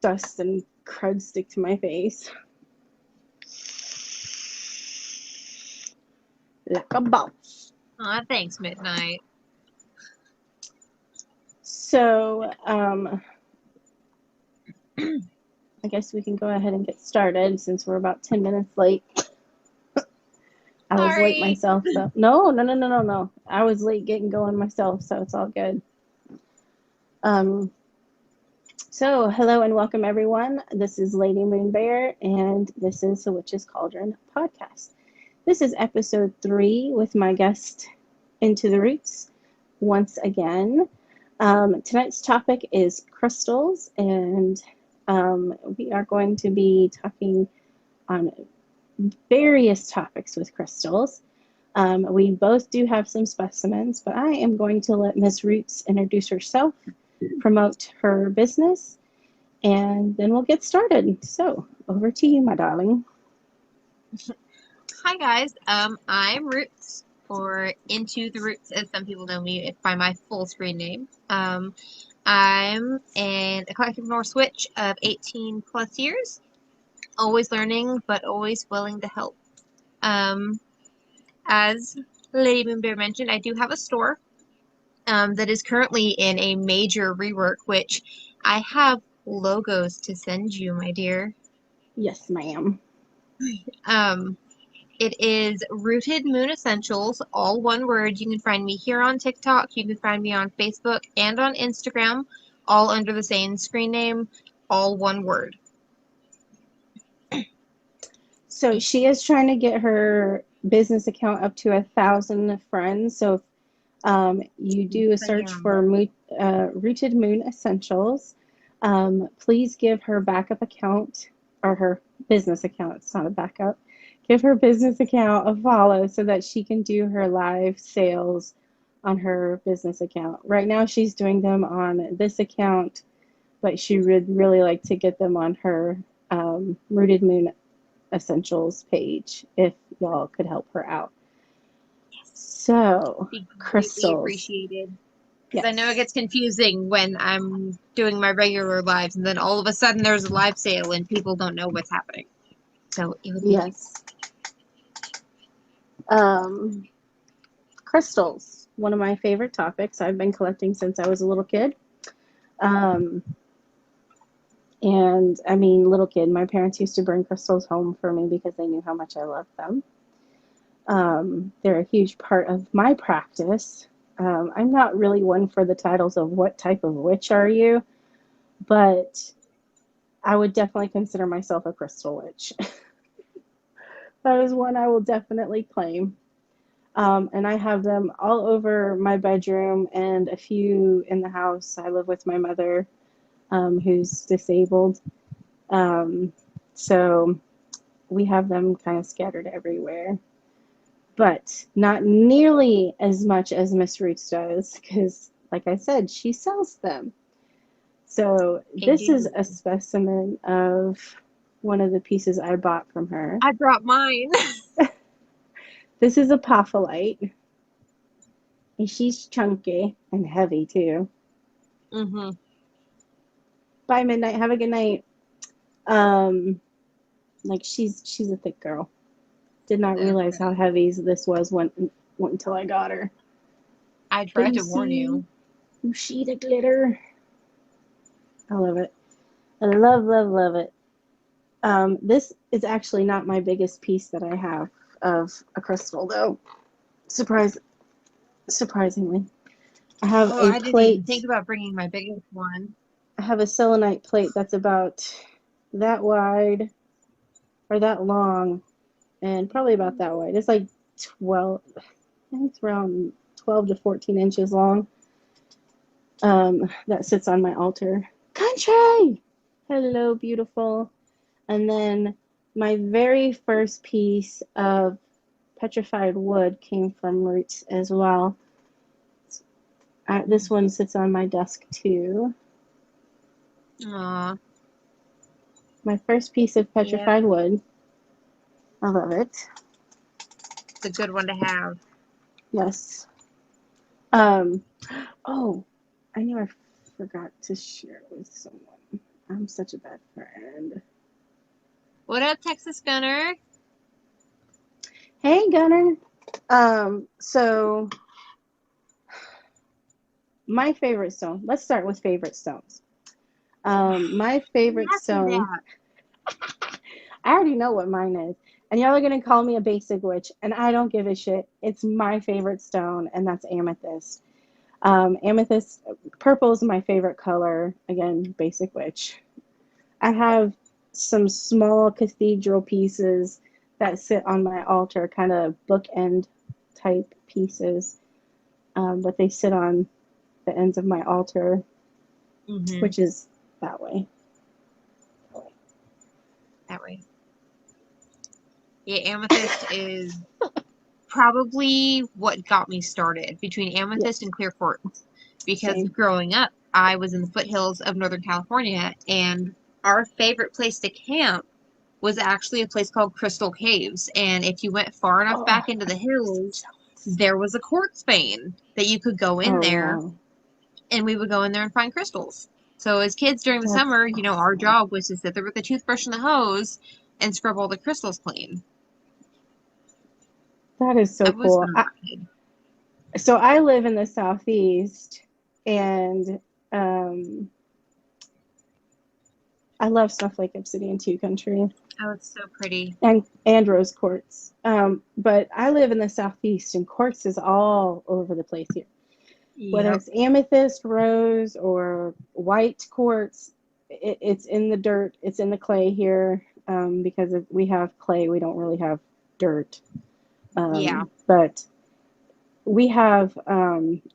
dust and crud stick to my face. Like a boss. Aw, thanks, Midnight. So, I guess we can go ahead and get started since we're about 10 minutes late. I was late Sorry. myself, so no. I was late getting going myself, so it's all good. So hello and welcome everyone. This is Lady Moon Bear, and this is the Witch's Cauldron podcast. This is episode 3 with my guest Into the Roots once again. Tonight's topic is crystals, and we are going to be talking on various topics with crystals. We both do have some specimens, but I am going to let Miss Roots introduce herself, promote her business, and then we'll get started. So, over to you, my darling. Hi, guys. I'm Roots, or Into the Roots, as some people know me by my full screen name. I'm an eclectic Norse witch of 18 plus years, always learning, but always willing to help. As Lady Moonbear mentioned, I do have a store that is currently in a major rework, which I have logos to send you, my dear. Yes, ma'am. It is Rooted Moon Essentials, all one word. You can find me here on TikTok. You can find me on Facebook and on Instagram, all under the same screen name, all one word. So she is trying to get her business account up to 1,000 friends. So you do a search for Rooted Moon Essentials. Please give her backup account, or her business account. It's not a backup. Give her business account a follow so that she can do her live sales on her business account. Right now she's doing them on this account, but she would really like to get them on her Rooted Moon Essentials page if y'all could help her out. So, Be greatly crystals. appreciated. Yes. Because I know it gets confusing when I'm doing my regular lives, and then all of a sudden there's a live sale and people don't know what's happening. So it would be Yes. Crystals, one of my favorite topics. I've been collecting since I was a little kid. And I mean, little kid, my parents used to bring crystals home for me because they knew how much I loved them. They're a huge part of my practice. I'm not really one for the titles of what type of witch are you, but I would definitely consider myself a crystal witch. That is one I will definitely claim. And I have them all over my bedroom and a few in the house. I live with my mother, who's disabled. So we have them kind of scattered everywhere. But not nearly as much as Miss Roots does, because, like I said, she sells them. So this is a specimen of one of the pieces I bought from her. I brought mine. This is a apophyllite. And she's chunky and heavy too. Mm-hmm. Bye, Midnight. Have a good night. Like she's a thick girl. Did not realize how heavy this was until I got her. I tried to warn you. You see the glitter. I love it. I love it. This is actually not my biggest piece that I have of a crystal, though. Surprisingly, I have a I didn't plate. even think about bringing my biggest one. I have a selenite plate that's about that wide or that long, and probably about that wide. It's like 12. I think it's around 12 to 14 inches long. That sits on my altar. Country! Hello, beautiful. And then my very first piece of petrified wood came from Roots as well. This one sits on my desk too. Aww. My first piece of petrified wood. I love it. It's a good one to have. Yes. Oh, I knew I forgot to share it with someone. I'm such a bad friend. What up, Texas Gunner? Hey, Gunner. So my favorite stone. Let's start with favorite stones. My favorite Ask me stone. that. I already know what mine is, and y'all are gonna call me a basic witch, and I don't give a shit. It's my favorite stone, and that's amethyst. Amethyst, purple is my favorite color. Again, basic witch. I have some small cathedral pieces that sit on my altar, kind of bookend type pieces, but they sit on the ends of my altar, Mm-hmm. which is that way. That way. Yeah, amethyst is probably what got me started between amethyst and Yes, clear quartz. Because same. growing up, I was in the foothills of Northern California, and our favorite place to camp was actually a place called Crystal Caves. And if you went far enough Oh, back into the hills, jealous. there was a quartz vein that you could go in Oh there, wow, and we would go in there and find crystals. So as kids during the that's summer, our awesome. job was to sit there with the toothbrush and the hose and scrub all the crystals clean. That is so That was cool. fun ride. So I live in the southeast, and um, I love stuff like Obsidian Two Country Oh, it's so pretty. and rose quartz. But I live in the southeast, and quartz is all over the place here. Whether Yep. it's amethyst, rose, or white quartz, it's in the dirt. It's in the clay here because we have clay. We don't really have dirt. Yeah. But we have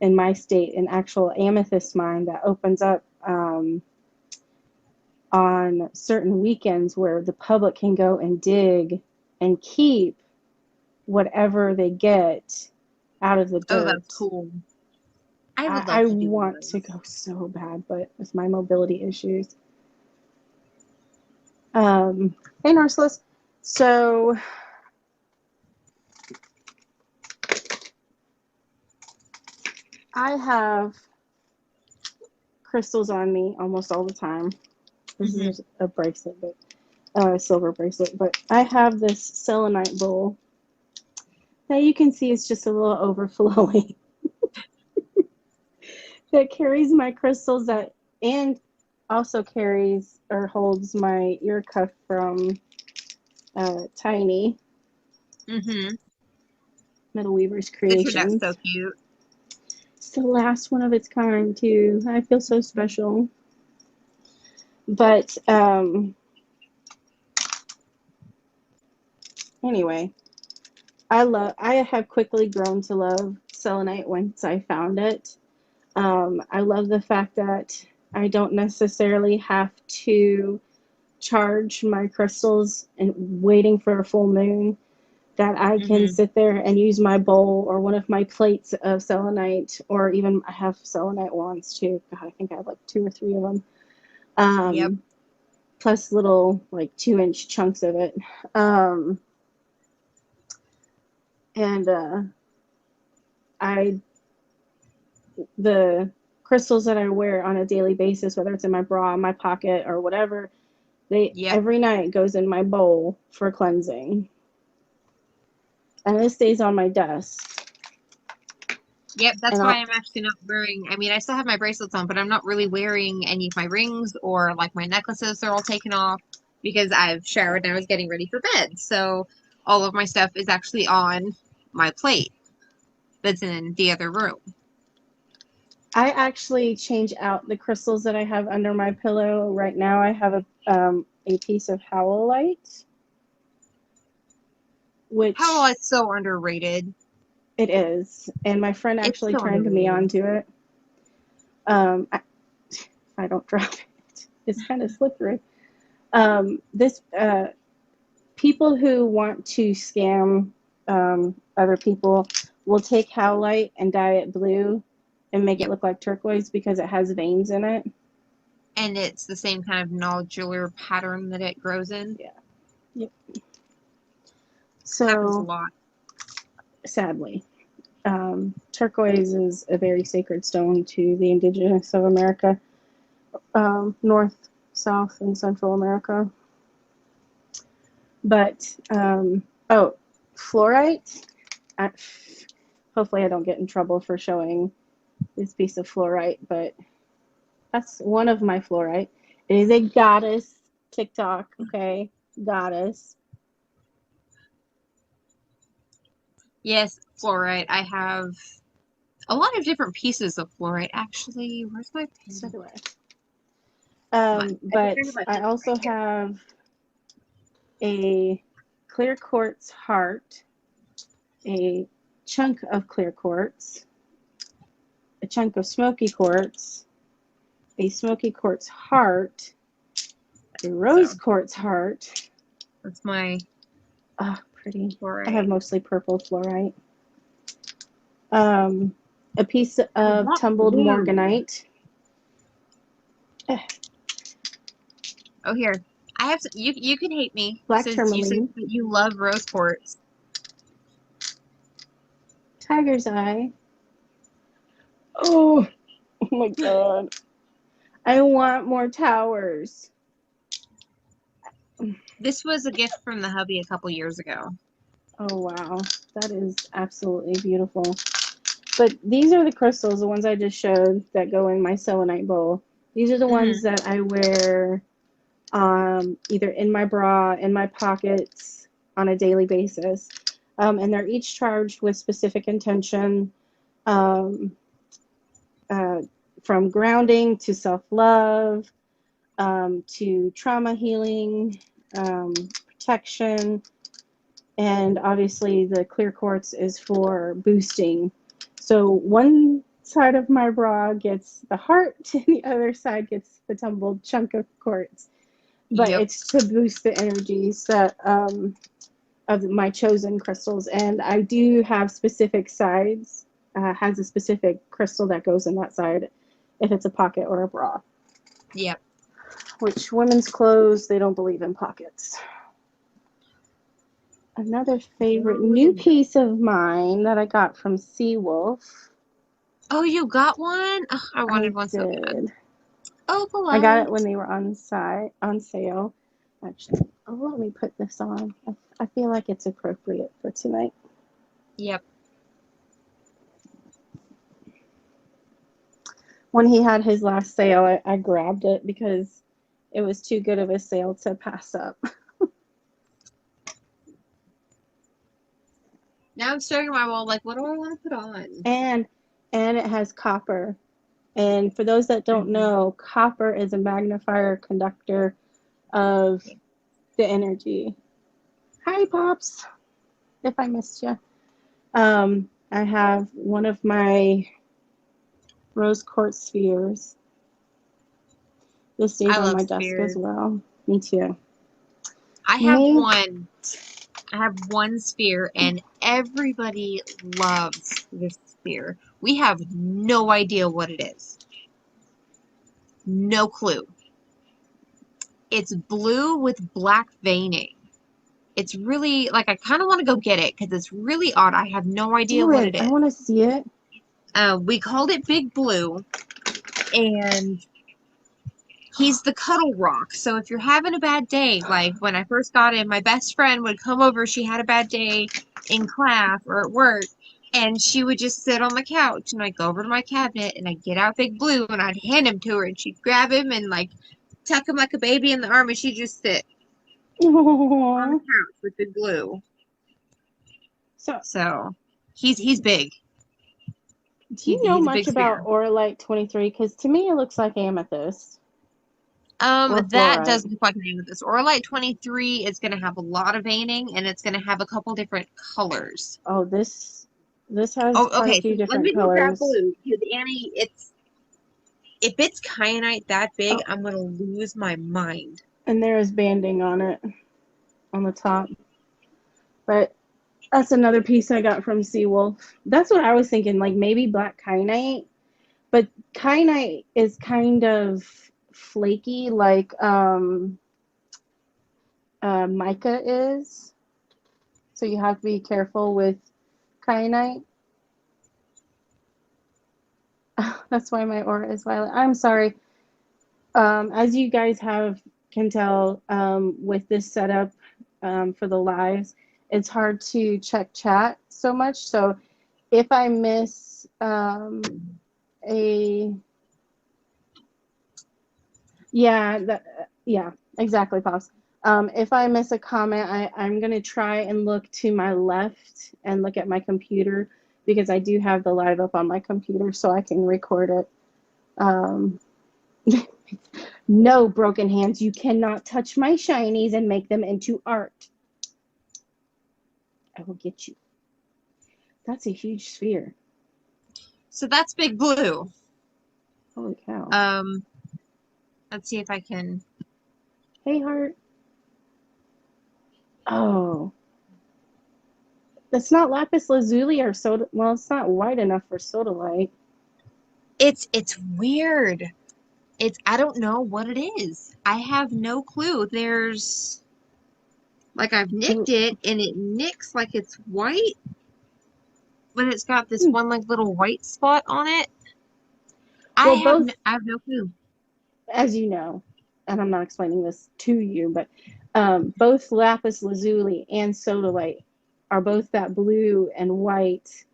in my state an actual amethyst mine that opens up on certain weekends where the public can go and dig and keep whatever they get out of the Oh, that's dirt. cool. I would I love to do one of want to those. go so bad, but with my mobility issues. Hey, Narcissus. So I have crystals on me almost all the time. This Hmm. is a bracelet, but silver bracelet. But I have this selenite bowl that you can see is just a little overflowing that carries my crystals that and also carries or holds my ear cuff from Tiny Hmm. Metal Weaver's It turned out Creations. so cute. It's the last one of its kind too. I feel so special. But anyway, I have quickly grown to love selenite once I found it. I love the fact that I don't necessarily have to charge my crystals and waiting for a full moon. That I can Hmm. sit there and use my bowl or one of my plates of selenite, or even I have selenite wands too. God, I think I have like 2 or 3 of them. Yep. Um, Plus little like 2-inch chunks of it. Um, and I the crystals that I wear on a daily basis, whether it's in my bra, my pocket, or whatever, they Yep. every night goes in my bowl for cleansing, and this stays on my desk. Yep. That's And why I'll, I'm actually not wearing. I mean, I still have my bracelets on, but I'm not really wearing any of my rings or like my necklaces. They're all taken off because I've showered and I was getting ready for bed. So all of my stuff is actually on my plate that's in the other room. I actually change out the crystals that I have under my pillow. Right now, I have a piece of howlite, How which it's so underrated. it is, and my friend It's actually so turned me underrated. onto it. Um, I, I don't drop it; it's kind of slippery. This People who want to scam other people will take howlite and dye it blue and make it Yep. look like turquoise because it has veins in it. And it's the same kind of nodular pattern that it grows in. Yeah. Yep. Happens a So lot. sadly, turquoise is a very sacred stone to the indigenous of America, north, South and Central America. But, fluorite. I, hopefully I don't get in trouble for showing this piece of fluorite, but that's one of my fluorite. It is a goddess TikTok, okay? Goddess. Yes, fluorite. I have a lot of different pieces of fluorite. Actually, where's my pen? So do I. I think But I have my I pen also right here. have a clear quartz heart, a chunk of clear quartz, a chunk of smoky quartz, a smoky quartz heart, a rose So quartz heart. that's my Ah, pretty. I have fluorite. mostly purple fluorite. A piece I of want tumbled blue. morganite. Oh, here. I have you. You can hate me Black since you said tourmaline. that you love rose quartz. Tiger's eye. Oh, oh my god. I want more towers. This was a gift from the hubby a couple years ago. Oh wow, that is absolutely beautiful. But these are the crystals, the ones I just showed that go in my selenite bowl. These are the ones that I wear either in my bra, in my pockets on a daily basis. And they're each charged with specific intention, um, from grounding to self-love, to trauma healing, protection, and obviously the clear quartz is for boosting. So one side of my bra gets the heart and the other side gets the tumbled chunk of quartz. But Yep. it's to boost the energies that of my chosen crystals. And I do have specific sides, has a specific crystal that goes in that side if it's a pocket or a bra. Yep. Which women's clothes, they don't believe in pockets. Another favorite new piece of mine that I got from Seawolf. Oh, you got one? Ugh, I I wanted one so bad. did. Oh, I got it beloved. when they were on sale. Actually, let me put this on. I feel like it's appropriate for tonight. Yep. When he had his last sale, I grabbed it because it was too good of a sale to pass up. Now I'm staring at my wall like, what do I want to put on? And it has copper. And for those that don't know, copper is a magnifier conductor of the energy. Hi, Pops. If I missed you. I have one of my rose quartz spheres. This stays I on love my desk as spheres. well. Me too. I have Me, one. I have one sphere, and everybody loves this sphere. We have no idea what it is. No clue. It's blue with black veining. It's really, like, I kind of want to go get it because it's really odd. I have no idea do what it. it I is. want to see it. We called it Big Blue, and he's the cuddle rock. So if you're having a bad day, like when I first got him, my best friend would come over. She had a bad day in class or at work, and she would just sit on the couch, and I'd go over to my cabinet, and I'd get out Big Blue, and I'd hand him to her, and she'd grab him and like tuck him like a baby in the arm, and she'd just sit on the Aww. couch with Big Blue. So, So he's big. do you know He's a big much sphere. about Auralite 23? Because to me, it looks like amethyst or That does fluorite. look like an amethyst. Orlite 23 is going to have a lot of veining, and it's going to have a couple different colors. Oh, this has Oh, quite a okay. few So let different me go grab colors. blue because Annie, if it's kyanite that big, Oh, I'm going to lose my mind. and there is banding on it on the top. But that's another piece I got from Seawolf. That's what I was thinking, like maybe black kyanite. But kyanite is kind of flaky, like mica is. So you have to be careful with kyanite. That's why my aura is violet. I'm sorry. As you guys can tell, with this setup for the lives, it's hard to check chat so much. So if I miss a yeah, exactly, Pops. If I miss a comment, I'm gonna try and look to my left and look at my computer because I do have the live up on my computer, so I can record it. Um, no, broken hands, you cannot touch my shinies and make them into art. I will get you. That's a huge sphere. So that's Big Blue. Holy cow. Let's see if I can. Hey, Heart. Oh. That's not lapis lazuli or soda. Well, it's not white enough for sodalite. It's weird. I don't know what it is. I have no clue. There's like I've nicked it and it nicks like it's white, but it's got this one like little white spot on it. Well, both, I have no clue. as you know, and I'm not explaining this to you, but both lapis lazuli and sodalite are both that blue and white.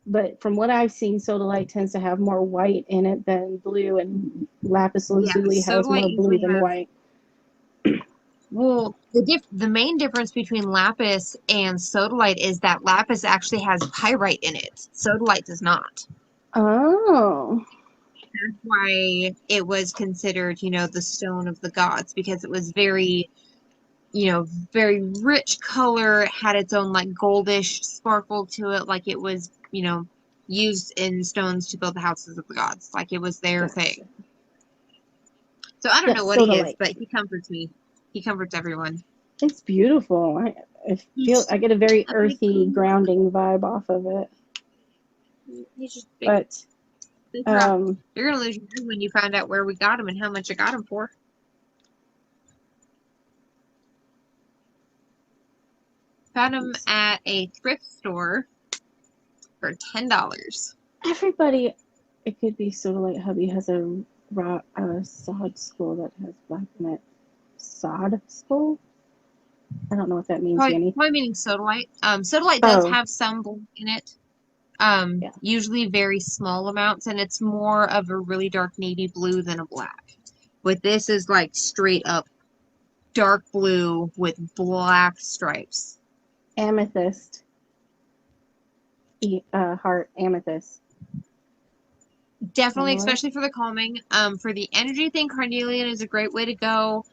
But from what I've seen, sodalite tends to have more white in it than blue, and lapis Yeah, lazuli has sodalite more blue usually than has. white. Well, the main difference between lapis and sodalite is that lapis actually has pyrite in it. Sodalite does not. Oh. That's why it was considered, the stone of the gods, because it was very, very rich color, had its own like goldish sparkle to it, like it was, used in stones to build the houses of the gods, like it was their Gotcha. thing. So I don't know Yes, what he is, sodalite. but he comforts me. He comforts everyone. It's beautiful. I get a very A big earthy, blue. grounding vibe off of it. He's just big. But Big rock. You're gonna lose your mind when you find out where we got him and how much I got him for. Found him at a thrift store for $10. everybody, it could be sort of like hubby has a sod skull that has black in it. Sod skull? I don't know what that means, Danny. Probably meaning sodalite. Sodalite does Oh, have some black in it. yeah. Usually very small amounts, and it's more of a really dark navy blue than a black. But this is like straight up dark blue with black stripes. Amethyst. Heart amethyst. Definitely, especially for the calming. For the energy thing, carnelian is a great way to go.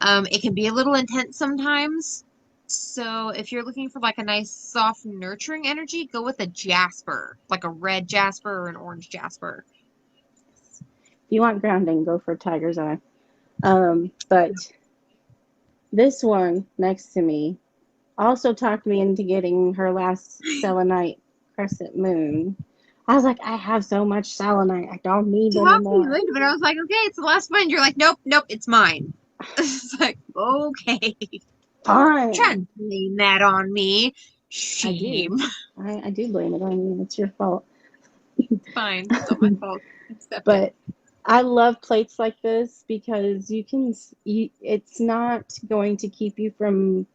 It can be a little intense sometimes. So if you're looking for like a nice, soft, nurturing energy, go with a jasper, like a red jasper or an orange jasper. If you want grounding, go for tiger's eye. But this one next to me also talked me into getting her last selenite crescent moon. I was like, I have so much selenite, I don't need any Talk to you more. later, but I was like, okay, it's the last one. You're like, nope, nope, it's mine. It's like, okay. Fine. Try and blame that on me. I do. Shame. I do blame it on you. It's your fault. Fine. It's not my fault. Accept it. But I love plates like this because it's not going to keep you from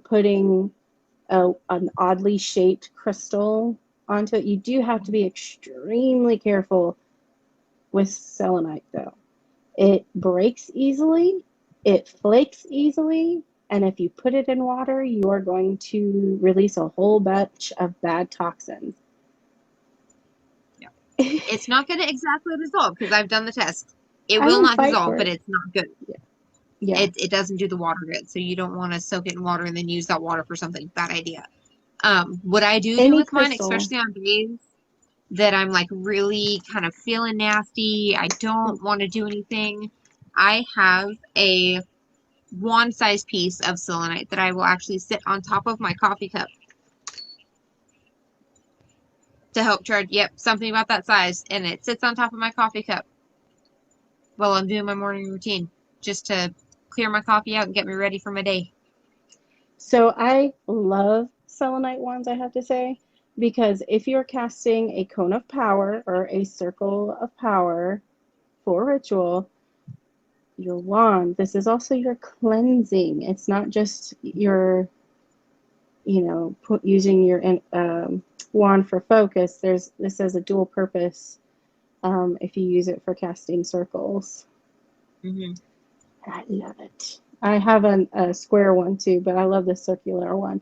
putting an oddly shaped crystal onto it. You do have to be extremely careful with selenite, though. It breaks easily, it flakes easily, and if you put it in water, you are going to release a whole bunch of bad toxins. Yeah. It's not going to exactly dissolve because I've done the test. It I will won't not fight dissolve, for but it. it's not good. Yeah. It doesn't do the water good, so you don't want to soak it in water and then use that water for something. Bad idea. What I do Any with mine, crystal. especially on days that I'm like really kind of feeling nasty, I don't want to do anything, I have a wand-sized piece of selenite that I will actually sit on top of my coffee cup to help charge. Yep, something about that size, and it sits on top of my coffee cup while I'm doing my morning routine, just to clear my coffee out and get me ready for my day. So I love selenite wands, I have to say, because if you're casting a cone of power or a circle of power for ritual, your wand. This is also your cleansing. It's not just your, using your wand for focus. This has a dual purpose if you use it for casting circles. Mm-hmm. I love it. I have a square one too, but I love the circular one.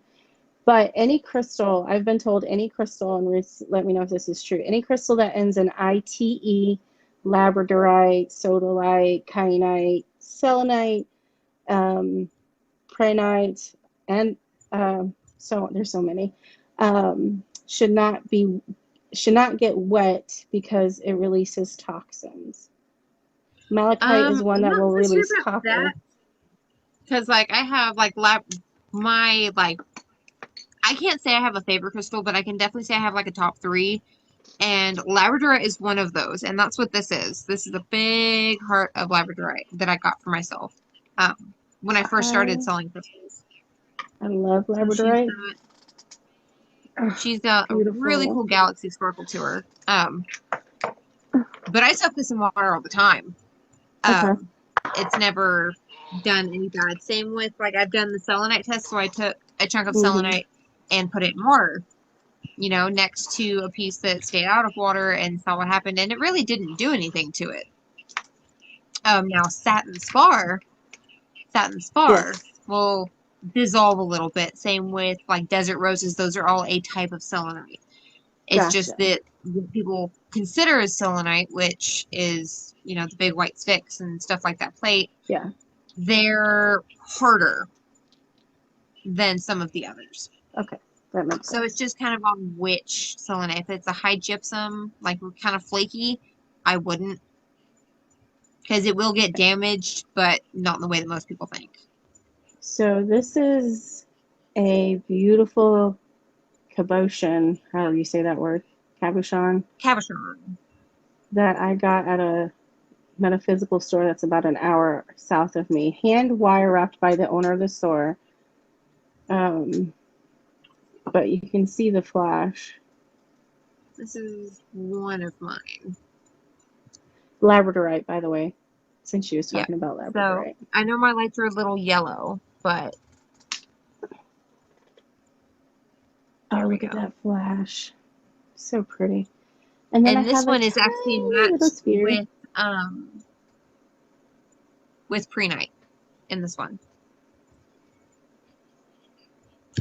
But any crystal, I've been told any crystal, and let me know if this is true, any crystal that ends in ITE, labradorite, sodalite, kyanite, selenite, prehnite, and so there's so many, should not get wet because it releases toxins. Malachite is one I'm that not will so sure release about copper. that because, like, I have my I can't say I have a favorite crystal, but I can definitely say I have like a top three. And labradorite is one of those, and that's what this is. This is a big heart of labradorite that I got for myself when I first started I selling crystals. I love And labradorite. Oh, she's got a really beautiful. cool galaxy sparkle to her. But I soak this in water all the time. Okay. It's never done any bad. Same with, like, I've done the selenite test, so I took a chunk of Mm-hmm. selenite and put it in water, next to a piece that stayed out of water and saw what happened, and it really didn't do anything to it. Now satin spar Yes. will dissolve a little bit. Same with like desert roses; those are all a type of selenite. It's Gotcha. just that what people consider as selenite, which is the big white sticks and stuff like that plate, Yeah. they're harder than some of the others. Okay. That makes So it's sense. just kind of on which selenite. If it's a high gypsum, like kind of flaky, I wouldn't, because it will get damaged, but not in the way that most people think. So this is a beautiful cabochon, however you say that word, cabochon, Cabochon. that I got at a metaphysical store that's about an hour south of me, hand wire wrapped by the owner of the store. But you can see the flash. This is one of mine. Labradorite, by the way, since she was Yeah. talking about So labradorite. I know my lights are a little yellow, but Oh, there we look at go. that flash. So pretty. And then I And this have a one is actually tiny little matched sphere. with prehnite in this one.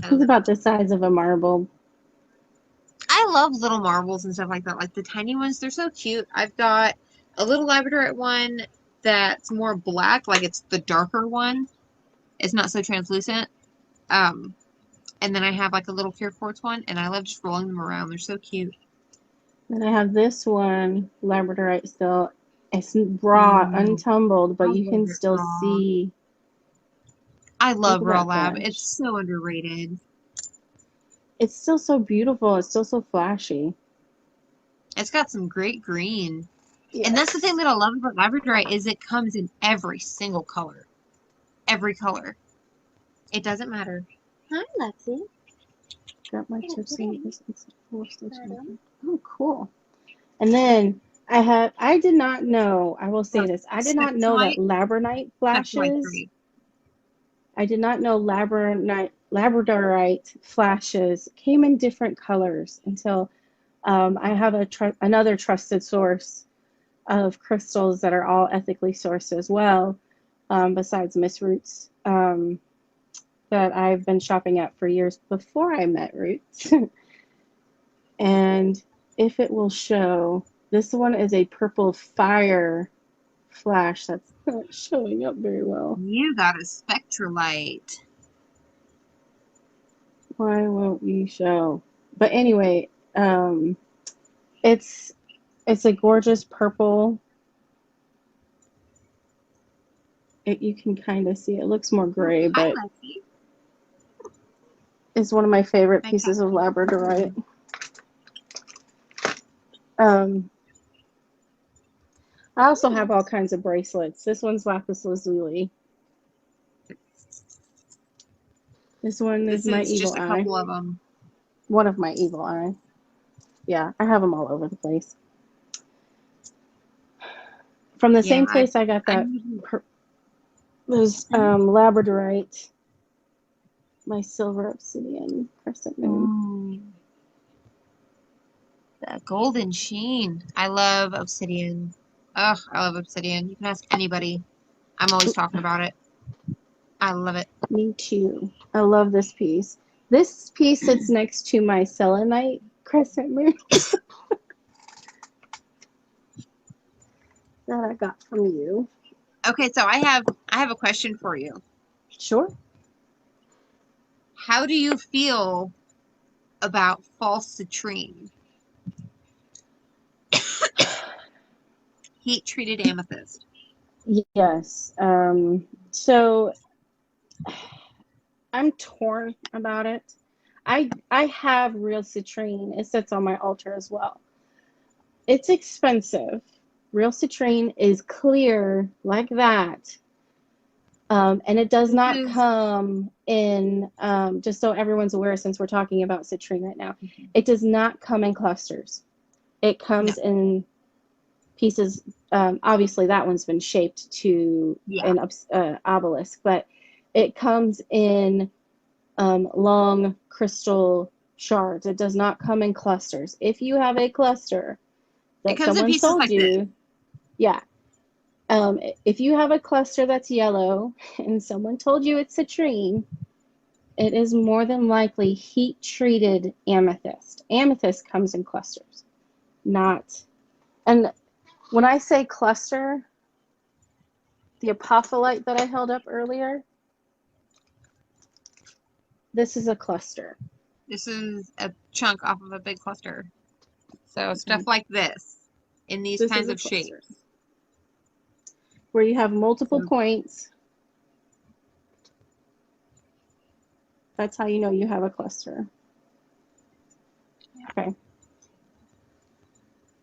It's about the size of a marble. I love little marbles and stuff like that. Like the tiny ones, they're so cute. I've got a little labradorite one that's more black, like it's the darker one. It's not so translucent. And then I have like a little pure quartz one, and I love just rolling them around. They're so cute. Then I have this one, labradorite still. It's raw, untumbled, I but you love can it still raw. see. I Look love at raw that lab. flash. It's so underrated. It's still so beautiful. It's still so flashy. It's got some great green. Yes. And that's the thing that I love about labradorite is it comes in every single color. Every color. It doesn't matter. Hi, Lexi. Got my tips in this. Oh, cool. And then I did not know, I will say this, I did not know that labradorite flashes. I did not know labradorite flashes came in different colors until I have another trusted source of crystals that are all ethically sourced as well, besides Miss Roots, that I've been shopping at for years before I met Roots. And if it will show, this one is a purple fire flash that's not showing up very well. You got a spectralite. Why won't you show? But anyway, it's a gorgeous purple. You can kind of see it looks more gray, Hi, but Lexi. it's one of my favorite pieces of labradorite. I also have all kinds of bracelets. This one's lapis lazuli. This one is my evil just a eye. couple of them. One of my evil eye. Yeah, I have them all over the place. From the same place I got that Those labradorite, my silver obsidian crescent moon. Ooh, the golden sheen. I love obsidian. Ugh, I love obsidian. You can ask anybody. I'm always talking about it. I love it. Me too. I love this piece. This piece sits next to my selenite crescent moon that I got from you. Okay, so I have a question for you. Sure. How do you feel about false citrine? Heat treated amethyst. Yes. So I'm torn about it. I have real citrine. It sits on my altar as well. It's expensive. Real citrine is clear like that. And it does This not is come in, just so everyone's aware, since we're talking about citrine right now, it does not come in clusters. It no. comes in pieces. Obviously, that one's been shaped to Yeah. an obelisk, but it comes in long crystal shards. It does not come in clusters. If you have a cluster It that comes in someone pieces sold like this. you, yeah. If you have a cluster that's yellow and someone told you it's citrine, it is more than likely heat treated amethyst. Amethyst comes in clusters, not. And when I say cluster, the apophyllite that I held up earlier, this is a cluster. This is a chunk off of a big cluster. So Okay. stuff like this in these This is kinds a of cluster shapes. where you have multiple So, points. That's how you know you have a cluster. Okay.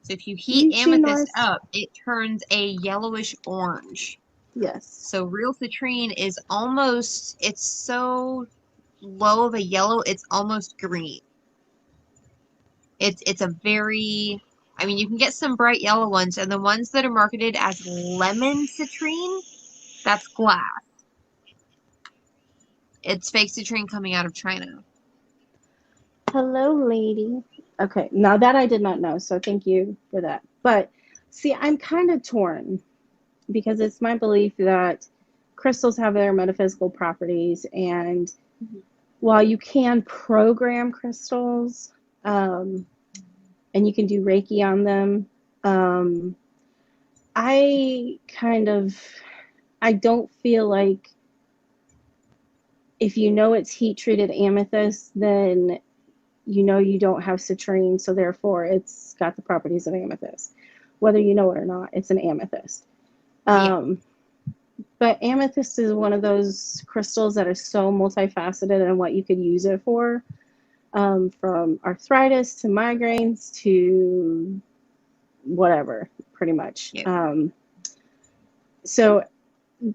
so if you heat You too, amethyst Norse? up, it turns a yellowish orange. Yes. So real citrine is almost, it's so low of a yellow, it's almost green. It's a very, I mean, you can get some bright yellow ones, and the ones that are marketed as lemon citrine, that's glass. It's fake citrine coming out of China. Hello, lady. Okay, now that I did not know, so thank you for that. But see, I'm kind of torn because it's my belief that crystals have their metaphysical properties, and while you can program crystals, um, and you can do Reiki on them, um, I kind of I don't feel like if you know it's heat treated amethyst, then you know you don't have citrine, so therefore it's got the properties of amethyst. Whether you know it or not, it's an amethyst. Yeah. But amethyst is one of those crystals that are so multifaceted and what you could use it for, from arthritis to migraines to whatever, pretty much. Yep. So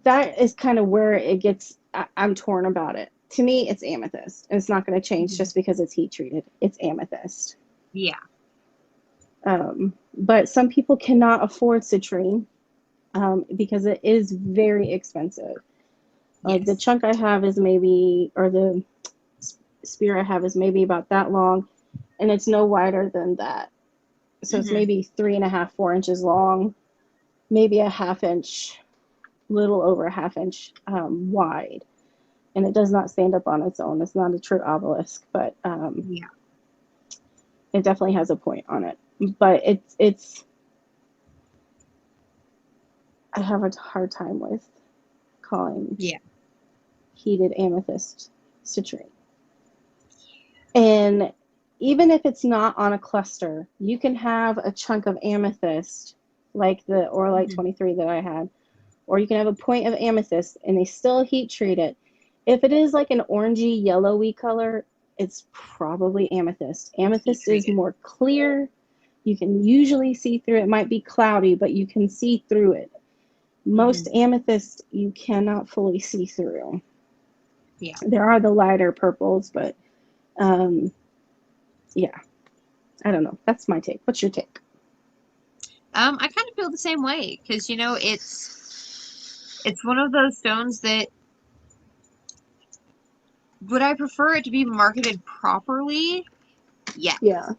that is kind of where it gets, I'm torn about it. To me, it's amethyst. And it's not going to change just because it's heat treated. It's amethyst. Yeah. But some people cannot afford citrine because it is very expensive. Like the Yes. chunk I have is maybe, or the spear I have is maybe about that long, and it's no wider than that. So it's maybe 3.5, 4 inches long, maybe a half inch, little over a half inch wide. And it does not stand up on its own. It's not a true obelisk, but Yeah. it definitely has a point on it. But it's I have a hard time with calling Yeah. heated amethyst citrine. And even if it's not on a cluster, you can have a chunk of amethyst, like the Orlite 23 that I had, or you can have a point of amethyst and they still heat treat it. If it is like an orangey, yellowy color, it's probably amethyst. Amethyst is more clear. You can usually see through it. It might be cloudy, but you can see through it. Most amethyst you cannot fully see through. Yeah. There are the lighter purples, but yeah, I don't know. That's my take. What's your take? I kind of feel the same way because, you know, it's It's one of those stones that, would I prefer it to be marketed properly? Yes. Yeah.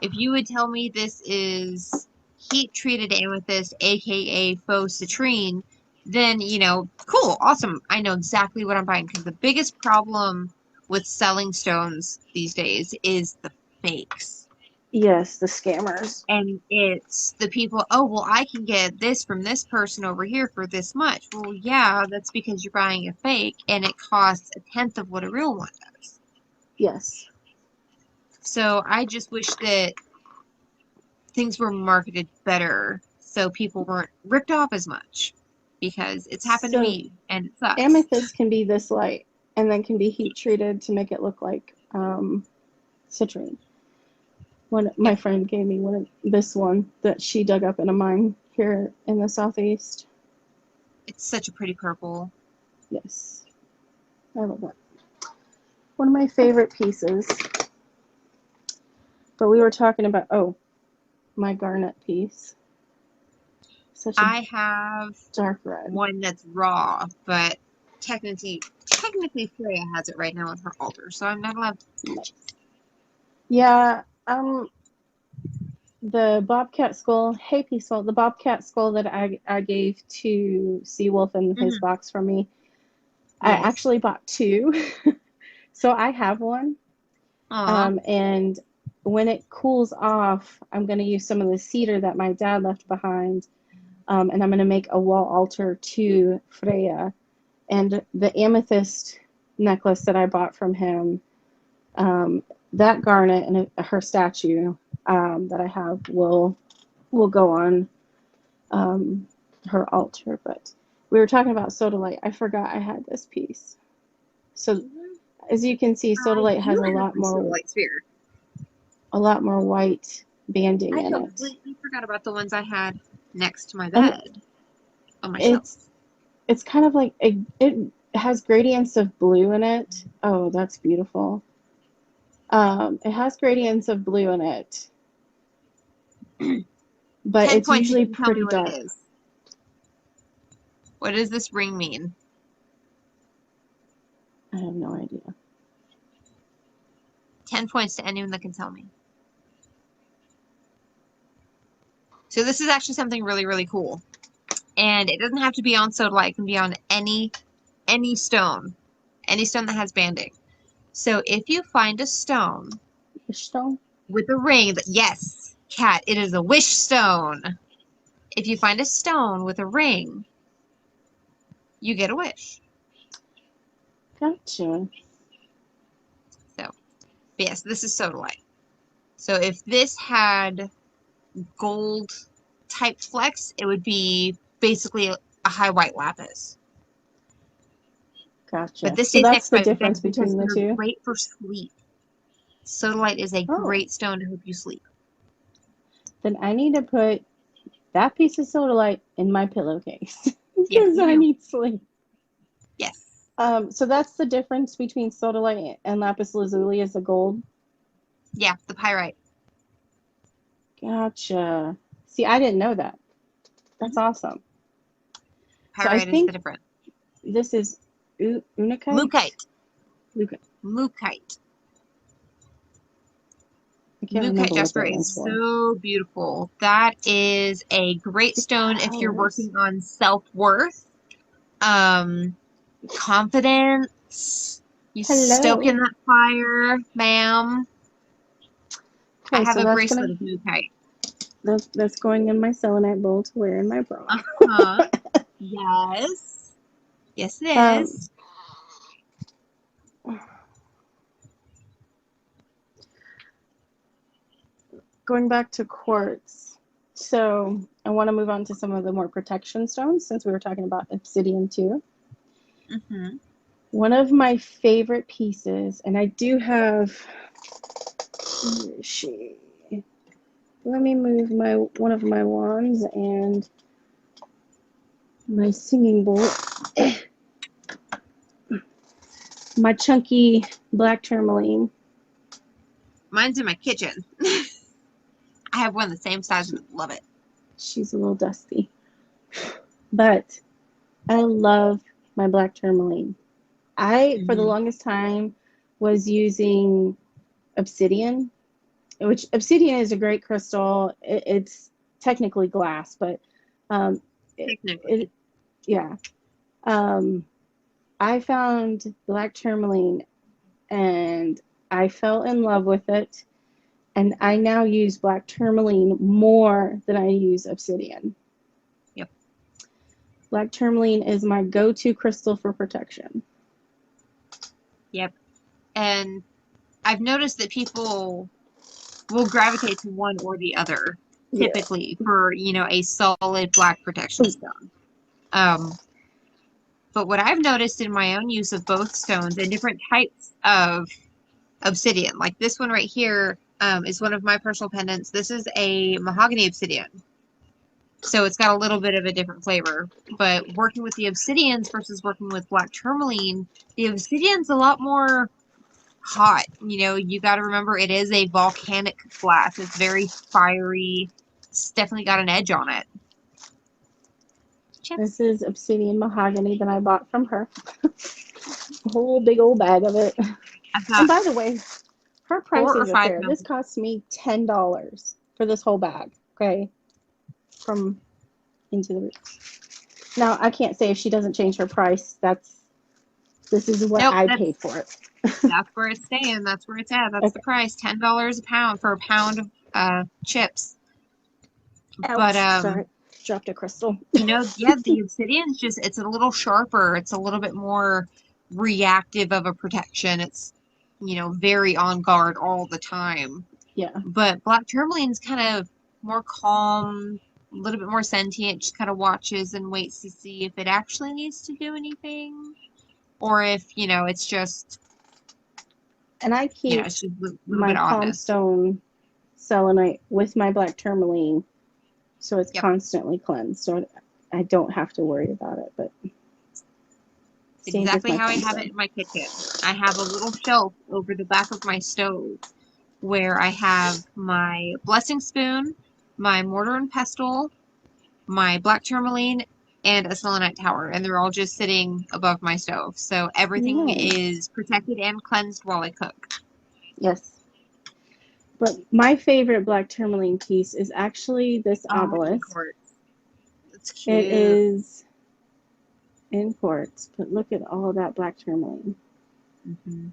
If you would tell me this is heat treated amethyst, aka faux citrine, then, cool, awesome. I know exactly what I'm buying, because the biggest problem with selling stones these days is the fakes. Yes, the scammers. And it's the people, oh, well, I can get this from this person over here for this much. Well, yeah, that's because you're buying a fake, and it costs a tenth of what a real one does. Yes. So I just wish that things were marketed better so people weren't ripped off as much, because it's happened to So me and it sucks. amethyst can be this light and then can be heat treated to make it look like citrine. My Yep, friend gave me this one that she dug up in a mine here in the southeast. it's such a pretty purple. Yes, I love that. One of my favorite pieces. But we were talking about my garnet piece. Such a I have dark red. one that's raw, but technically Freya has it right now on her altar, so I'm not allowed to touch it. Yeah, the bobcat skull. Hey, Peaceful. The bobcat skull that I gave to Seawolf in his Mm-hmm. box for me. I Yes. actually bought two, so I have one. Aw. And when it cools off, I'm going to use some of the cedar that my dad left behind, and I'm going to make a wall altar to Freya. And the amethyst necklace that I bought from him, that garnet and her statue that I have will go on her altar. But we were talking about sodalite. I forgot I had this piece. So as you can see, I sodalite has do have a Sodalite sphere. a lot more white banding I in it. completely forgot about the ones I had next to my And bed on my shelf. it's kind of like it has gradients of blue in it. Oh, that's beautiful. It has gradients of blue in it, but 10 it's points, you usually can tell me pretty what it dark. is. What does this ring mean? I have no idea. 10 points to anyone that can tell me. So this is actually something really, really cool. And it doesn't have to be on sodalite. It can be on any stone. Any stone that has banding. So if you find a stone Wish stone? with a ring that, yes, cat, it is a wish stone. If you find a stone with a ring, you get a wish. Gotcha. So, but yes, this is sodalite. So if this had gold type flecks, it would be basically a high white lapis. But Gotcha. this So stays that's next to the my difference bed because between the they're two. great for sleep. Sodalite is a Oh, great stone to help you sleep. then I need to put that piece of sodalite in my pillowcase Yes, because you I do. need sleep. Yes. So that's the difference between sodalite and lapis lazuli is the gold. Yeah, the pyrite. Gotcha. See, I didn't know that. That's Mhm. awesome. So I Pyrite is the think difference. this is unakite. Mookaite. Luca. Mookaite. I can't Mookaite remember what jasper that is one's for. so beautiful. That is a great The stone if you're colors. working on self-worth, confidence. You stoking Hello. that fire, ma'am. I Okay, have so a bracelet of mookaite. that's going in my selenite bowl to wear in my bra. Uh-huh. Yes. Yes, it Um, is. Going back to quartz. So I want to move on to some of the more protection stones since we were talking about obsidian too. Mm-hmm. One of my favorite pieces, and I do have. Where is she? Let me move one of my wands and my singing bowl. My chunky black tourmaline. Mine's in my kitchen. I have one the same size and love it. She's a little dusty. But I love my black tourmaline. I, for the Mm-hmm. longest time, was using obsidian, which obsidian is a great crystal. It's technically glass, but um, it Technically. yeah. Um, I found black tourmaline and I fell in love with it. And I now use black tourmaline more than I use obsidian. Yep. Black tourmaline is my go-to crystal for protection. Yep. And I've noticed that people will gravitate to one or the other, Yeah. typically for, a solid black protection stone. But what I've noticed in my own use of both stones and different types of obsidian, like this one right here, is one of my personal pendants. This is a mahogany obsidian. So it's got a little bit of a different flavor. But working with the obsidians versus working with black tourmaline, the obsidian's a lot more hot. You got to remember it is a volcanic glass. It's very fiery. It's definitely got an edge on it. This Chips. is obsidian mahogany that I bought from her. A whole big old bag of it. I've And got by the way, her 4 or prices are 5 fair. This pounds. cost me $10 for this whole bag. Okay, from Into the Roots. Now I can't say if she doesn't change her price. This is what Nope, I that's paid for it. that's where it's staying. That's where it's at. That's the Okay. price. $10 a pound for a pound of chips. But Ouch. Sorry. Dropped a crystal. yeah, the obsidian's just it's a little sharper. It's a little bit more reactive of a protection. It's very on guard all the time. Yeah. But black tourmaline's kind of more calm, a little bit more sentient, just kind of watches and waits to see if it actually needs to do anything. Or if, it's just, And I keep it's just a little my bit palm oddness. stone selenite with my black tourmaline, so it's Yep. constantly cleansed. So I don't have to worry about it. But same with Exactly my how I palm have it stone. in my kitchen. I have a little shelf over the back of my stove where I have my blessing spoon, my mortar and pestle, my black tourmaline, and a selenite tower, and they're all just sitting above my stove. So everything Nice. is protected and cleansed while I cook. Yes. But my favorite black tourmaline piece is actually this Oh, in obelisk. quartz. It's It cute. is in quartz, but look at all that black tourmaline. Mm-hmm.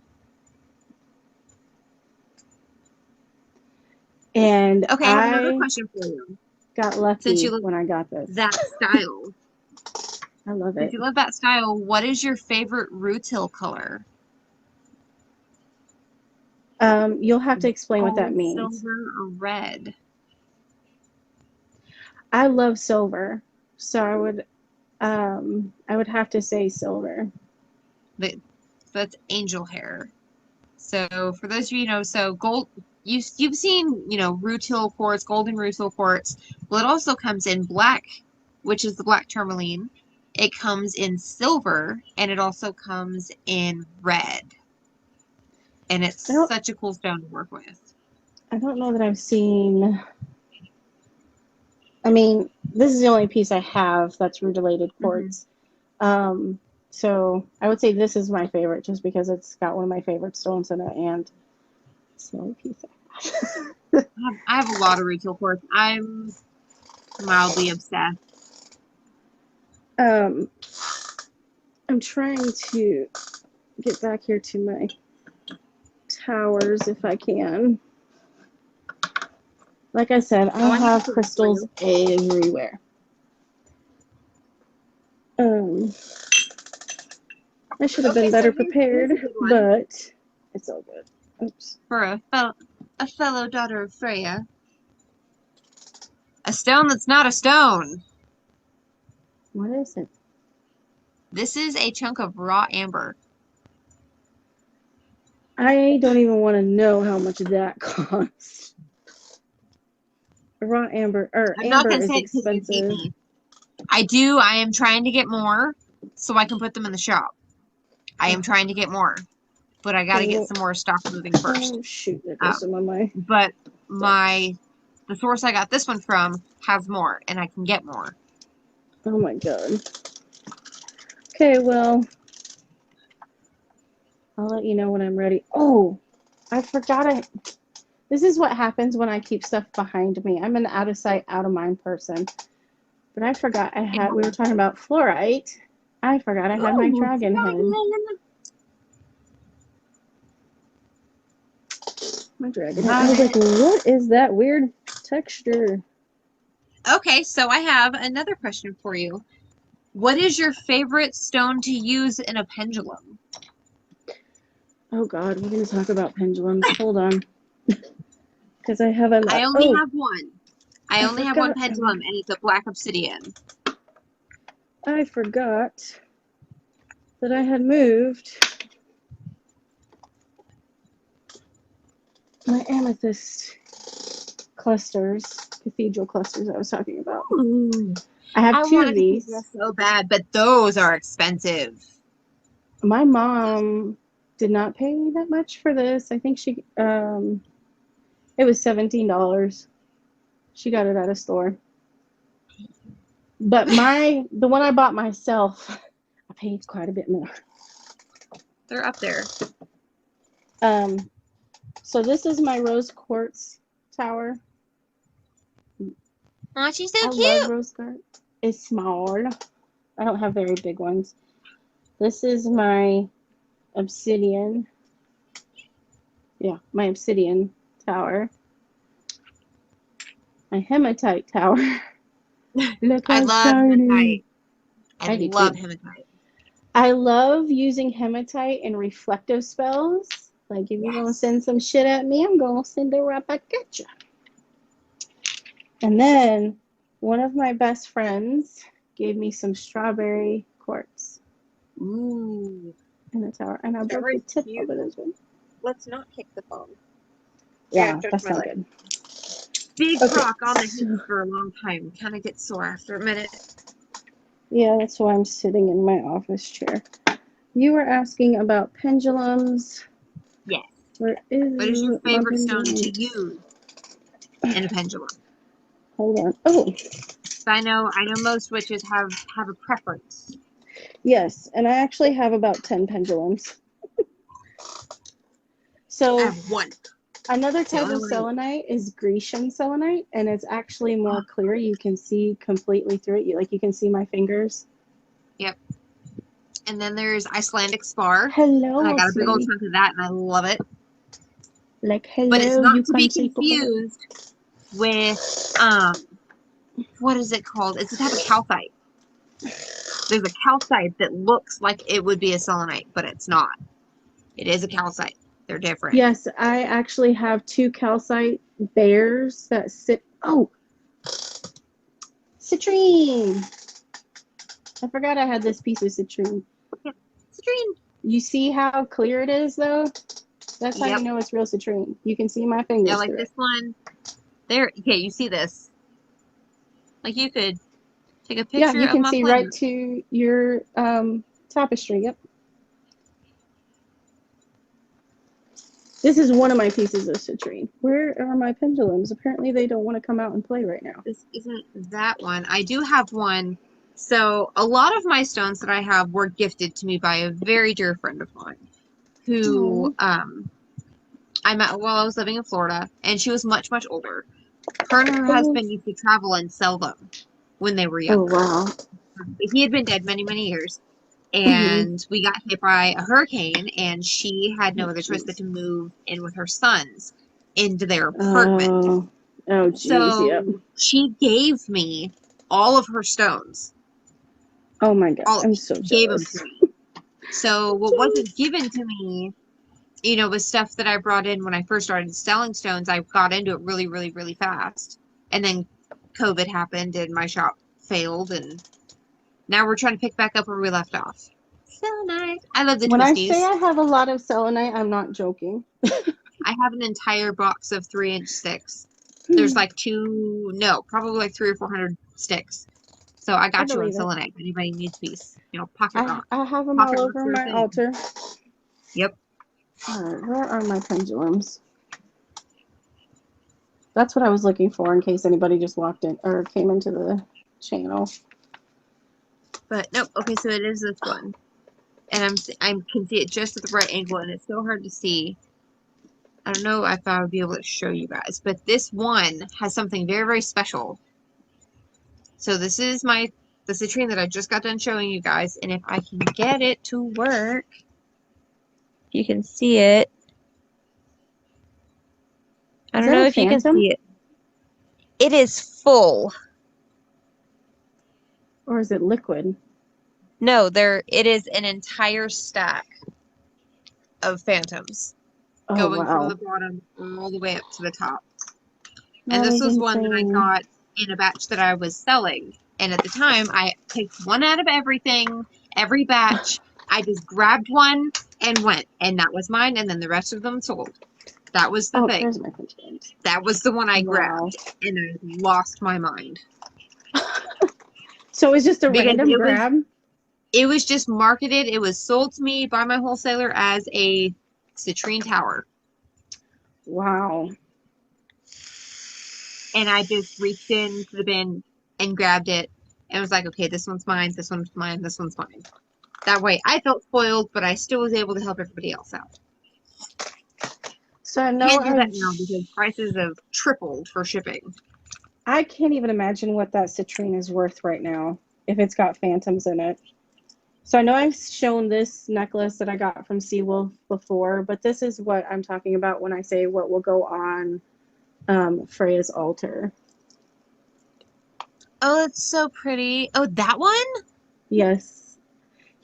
And Okay, I have another I question for you. got Since lucky you love when I got this. that style, I love since it. you love that style, what is your favorite rutile color? You'll have to explain what that Gold, means. silver, or red? I love silver, so I would have to say silver. That's angel hair. So for those of you who know, so gold, you've seen, rutile quartz, golden rutile quartz. Well, it also comes in black, which is the black tourmaline. It comes in silver, and it also comes in red. And it's I don't such a cool stone to work with. I don't know that I've seen. I mean, this is the only piece I have that's rutilated Hmm. quartz. So I would say this is my favorite just because it's got one of my favorite stones in it, and it's the only piece I have. I have a lot of rutile quartz. I'm mildly obsessed. um, I'm trying to get back here to my towers if I can. Like I said, I Oh, I have have some for crystals you. everywhere. I should have been Okay, so better here's prepared, a good one but it's all good. Oops. for a fellow daughter of Freya. A stone that's not a stone. What is it? This is a chunk of raw amber. I don't even want to know how much that costs. Raw amber or I'm not amber gonna is say it because you beat expensive. me. I do. I am trying to get more so I can put them in the shop. I am trying to get more, but I got to Okay, get well, some more stock moving first. oh shoot, there goes some of my But stuff. the source I got this one from has more, and I can get more. Oh my god. Okay, well, I'll let you know when I'm ready. Oh, I forgot. This is what happens when I keep stuff behind me. I'm an out of sight, out of mind person. But I forgot we were talking about fluorite. I forgot I had my Ooh, dragon head. My dragon head. I was like, what is that weird texture? Okay, so I have another question for you. What is your favorite stone to use in a pendulum? Oh god, we're gonna talk about pendulums. Hold on. Because I have a lot. I only Oh, have one. I I only have one forgot. pendulum, and it's a black obsidian. I forgot that I had moved my amethyst clusters, cathedral clusters I was talking about. Ooh. I have I two want of a these. cathedral so bad, but those are expensive. My mom did not pay that much for this. I think it was $17. She got it at a store. But the one I bought myself, I paid quite a bit more. They're up there. So this is my rose quartz tower. Oh, she's so I cute. love rose quartz. It's small. I don't have very big ones. This is my obsidian. Yeah, my obsidian tower. My hematite tower. Look I how love shiny. hematite. I I do love too. hematite. I love using hematite in reflective spells. Like if you're gonna Yes. send some shit at me, I'm gonna send it right back at you. And then one of my best friends gave me some strawberry quartz Ooh. in the tower, and I broke the tip of it as well. Let's not kick the phone. Yeah, that's not good. Big Okay, rock on the so hip for a long time. Kind of gets sore after a minute. yeah, that's why I'm sitting in my office chair. You were asking about pendulums. Yes. Where What is your is my favorite stone to pendulum? use in a pendulum? Hold on. Oh, I know most witches have a preference. yes, and I actually have about 10 pendulums. I So have one. another It's the type only of one I use. selenite is Grecian selenite, and it's actually more clear. You can see completely through it. You can see my fingers. Yep. And then there's Icelandic spar. And I Hello, got a big old sweetie. chunk of that, and I love it. Like, But it's hello, not you to be country boy. confused with what is it called? It's a type of calcite. There's a calcite that looks like it would be a selenite, but it's not. It is a calcite. They're different. Yes, I actually have two calcite bears that sit. Oh, citrine. I forgot I had this piece of citrine. Yep. Citrine. You see how clear it is, though? That's how you Yep. know it's real citrine. You can see my Yeah, fingers like through this it. one. There. Okay, you see this. Like you could take a Yeah, picture you of can my see right planner. to your tapestry. Yep. This is one of my pieces of citrine. Where are my pendulums? Apparently they don't want to come out and play right now. This isn't that one. I do have one. So a lot of my stones that I have were gifted to me by a very dear friend of mine who Oh. I met while I was living in Florida, and she was much, much older. Her and her Oh, husband used to travel and sell them when they were oh younger. wow. He had been dead many, many years. Mm-hmm. And we got hit by a hurricane, and she had no Oh, other choice but jeez. to move in with her sons into their apartment. Oh, oh, jeez. Yep. So she gave me all of her stones. Oh my God. All of I'm it. so She gave them to jealous. me. So what wasn't given to me, was stuff that I brought in when I first started selling stones. I got into it really, really, really fast. And then COVID happened and my shop failed, and now we're trying to pick back up where we left off. So nice. I love the When I say twisties. I have a lot of selenite, I'm not joking. I have an entire box of 3-inch sticks. There's like probably like 300 or 400 sticks. So I I got you on believe it. selenite. If anybody needs a piece, pocket rock. I have them Pocket all rocks over are a my thing. altar. Yep. All right, where are my pendulums? That's what I was looking for in case anybody just walked in or came into the channel. But nope. Okay, so it is this one, and I can see it just at the right angle, and it's so hard to see. I don't know if I would be able to show you guys, but this one has something very, very special. So this is the citrine that I just got done showing you guys, and if I can get it to work, you can see it. I Is don't that know a if you can phantom? see it. It is full. Or is it liquid? No, it is an entire stack of phantoms Oh, going from wow. the bottom all the way up to the top. And That this is was one that I insane. got in a batch that I was selling. And at the time, I picked one out of every batch. I just grabbed one and went. And that was mine. And then the rest of them sold. That was the Oh, thing. there's my pendulums. That was the one I Wow. grabbed. And I lost my mind. So it was just a Because random grab? it was just marketed. It was sold to me by my wholesaler as a citrine tower. Wow. And I just reached into the bin and grabbed it and was like, okay, this one's mine, this one's mine, this one's mine. That way I felt spoiled, but I still was able to help everybody else out. So I know Can't do that now because prices have tripled for shipping. I can't even imagine what that citrine is worth right now if it's got phantoms in it. So I know I've shown this necklace that I got from Seawolf before, but this is what I'm talking about when I say what will go on Freya's altar. Oh, it's so pretty. Oh, that one? Yes.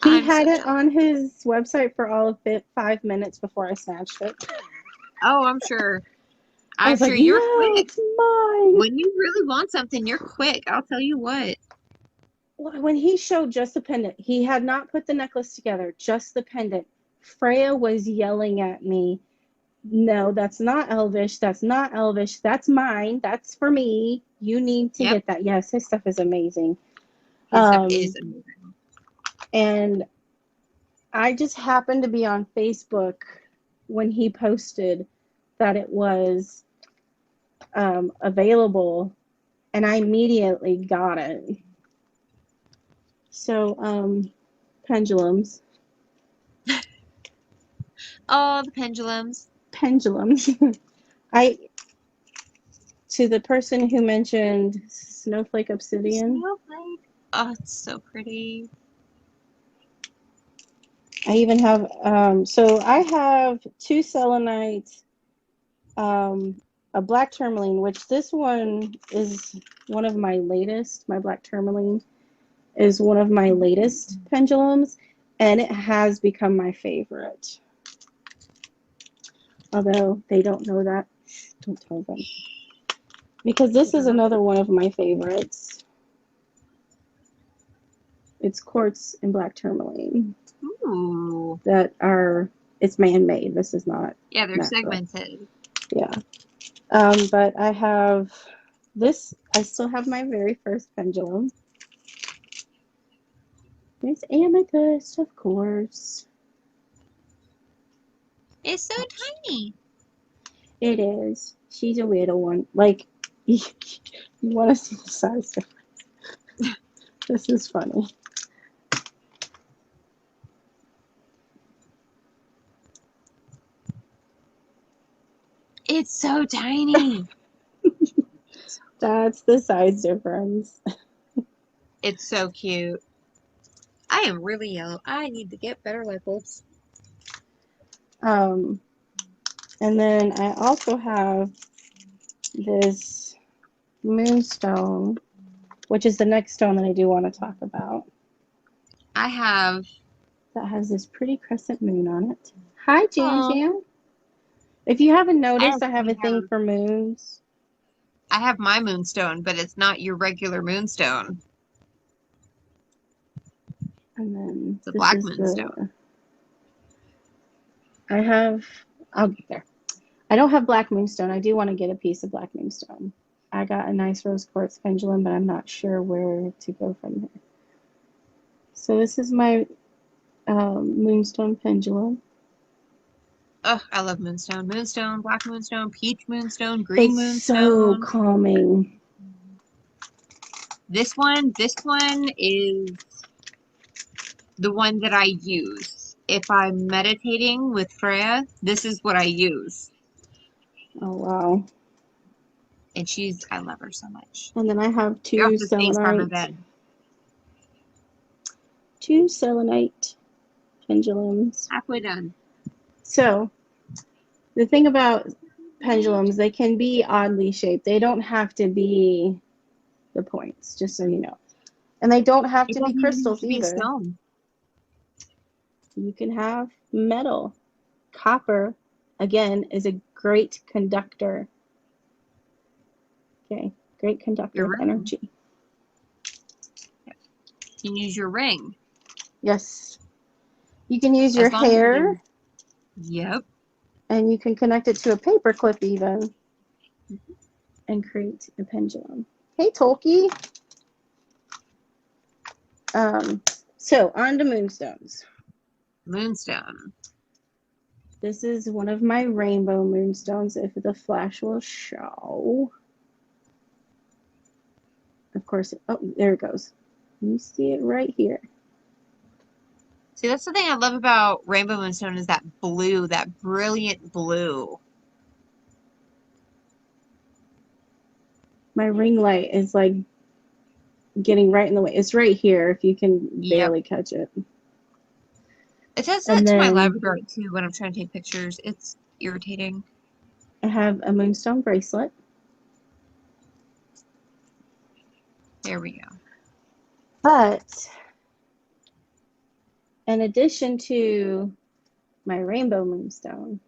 He I'm so had it jealous. on his website for all of 5 minutes before I snatched it. Oh, I'm sure. I I'm was like, sure you're no, quick. it's mine. When you really want something, you're quick. I'll tell you what. When he showed just the pendant, he had not put the necklace together, just the pendant. Freya was yelling at me, no, that's not Elvish. That's not Elvish. That's mine. That's for me. You need to Yep. get that. Yes, his stuff is amazing. His stuff is amazing. And I just happened to be on Facebook when he posted that it was available, and I immediately got it. So, pendulums. Oh, the pendulums. Pendulums. To the person who mentioned Snowflake Obsidian, Snowflake. Oh, it's so pretty. I even have, so I have 2 selenites, a black tourmaline, which this one is one of my latest. My black tourmaline is one of my latest pendulums, and it has become my favorite. Although they don't know that, don't tell them. Because this is another one of my favorites. It's quartz and black tourmaline. Ooh. It's man-made. This is not. Yeah, they're natural. segmented. Yeah. But I have this. I still have my very first pendulum. There's amethyst, of course. It's so tiny. It is. She's a little one. Like, you want to see the size difference. This is funny. It's so tiny. That's the size difference. It's so cute. I am really yellow. I need to get better light bulbs. And then I also have this moonstone, which is the next stone that I do want to talk about. I have. That has this pretty crescent moon on it. Hi, Jan Jan. If you haven't noticed, I have a thing for moons. I have my moonstone, but it's not your regular moonstone. And then it's a black moonstone. I'll get there. I don't have black moonstone. I do want to get a piece of black moonstone. I got a nice rose quartz pendulum, but I'm not sure where to go from there. So this is my moonstone pendulum. Oh, I love moonstone. Moonstone, black moonstone, peach moonstone, green moonstone. It's so calming. This one is the one that I use. If I'm meditating with Freya, this is what I use. Oh, wow. And I love her so much. And then I have You're off to space by my bed. two selenite pendulums. Halfway done. So the thing about pendulums, they can be oddly shaped. They don't have to be the points, just so you know. And they don't have It to be doesn't even have crystals to be a either. stone. You can have metal. Copper, again, is a great conductor. Okay, great conductor of energy. Yep. You can use your ring. Yes. You can use your hair. Yep. And you can connect it to a paper clip even and create a pendulum. Hey, Tolkie. So on to moonstones. Moonstone. This is one of my rainbow moonstones, if the flash will show. Of course, oh, there it goes. You see it right here. See, that's the thing I love about rainbow moonstone is that blue, that brilliant blue. My ring light is like getting right in the way. It's right here if you can barely catch it. It does that to my labradorite too when I'm trying to take pictures. It's irritating. I have a moonstone bracelet. There we go. But in addition to my rainbow moonstone,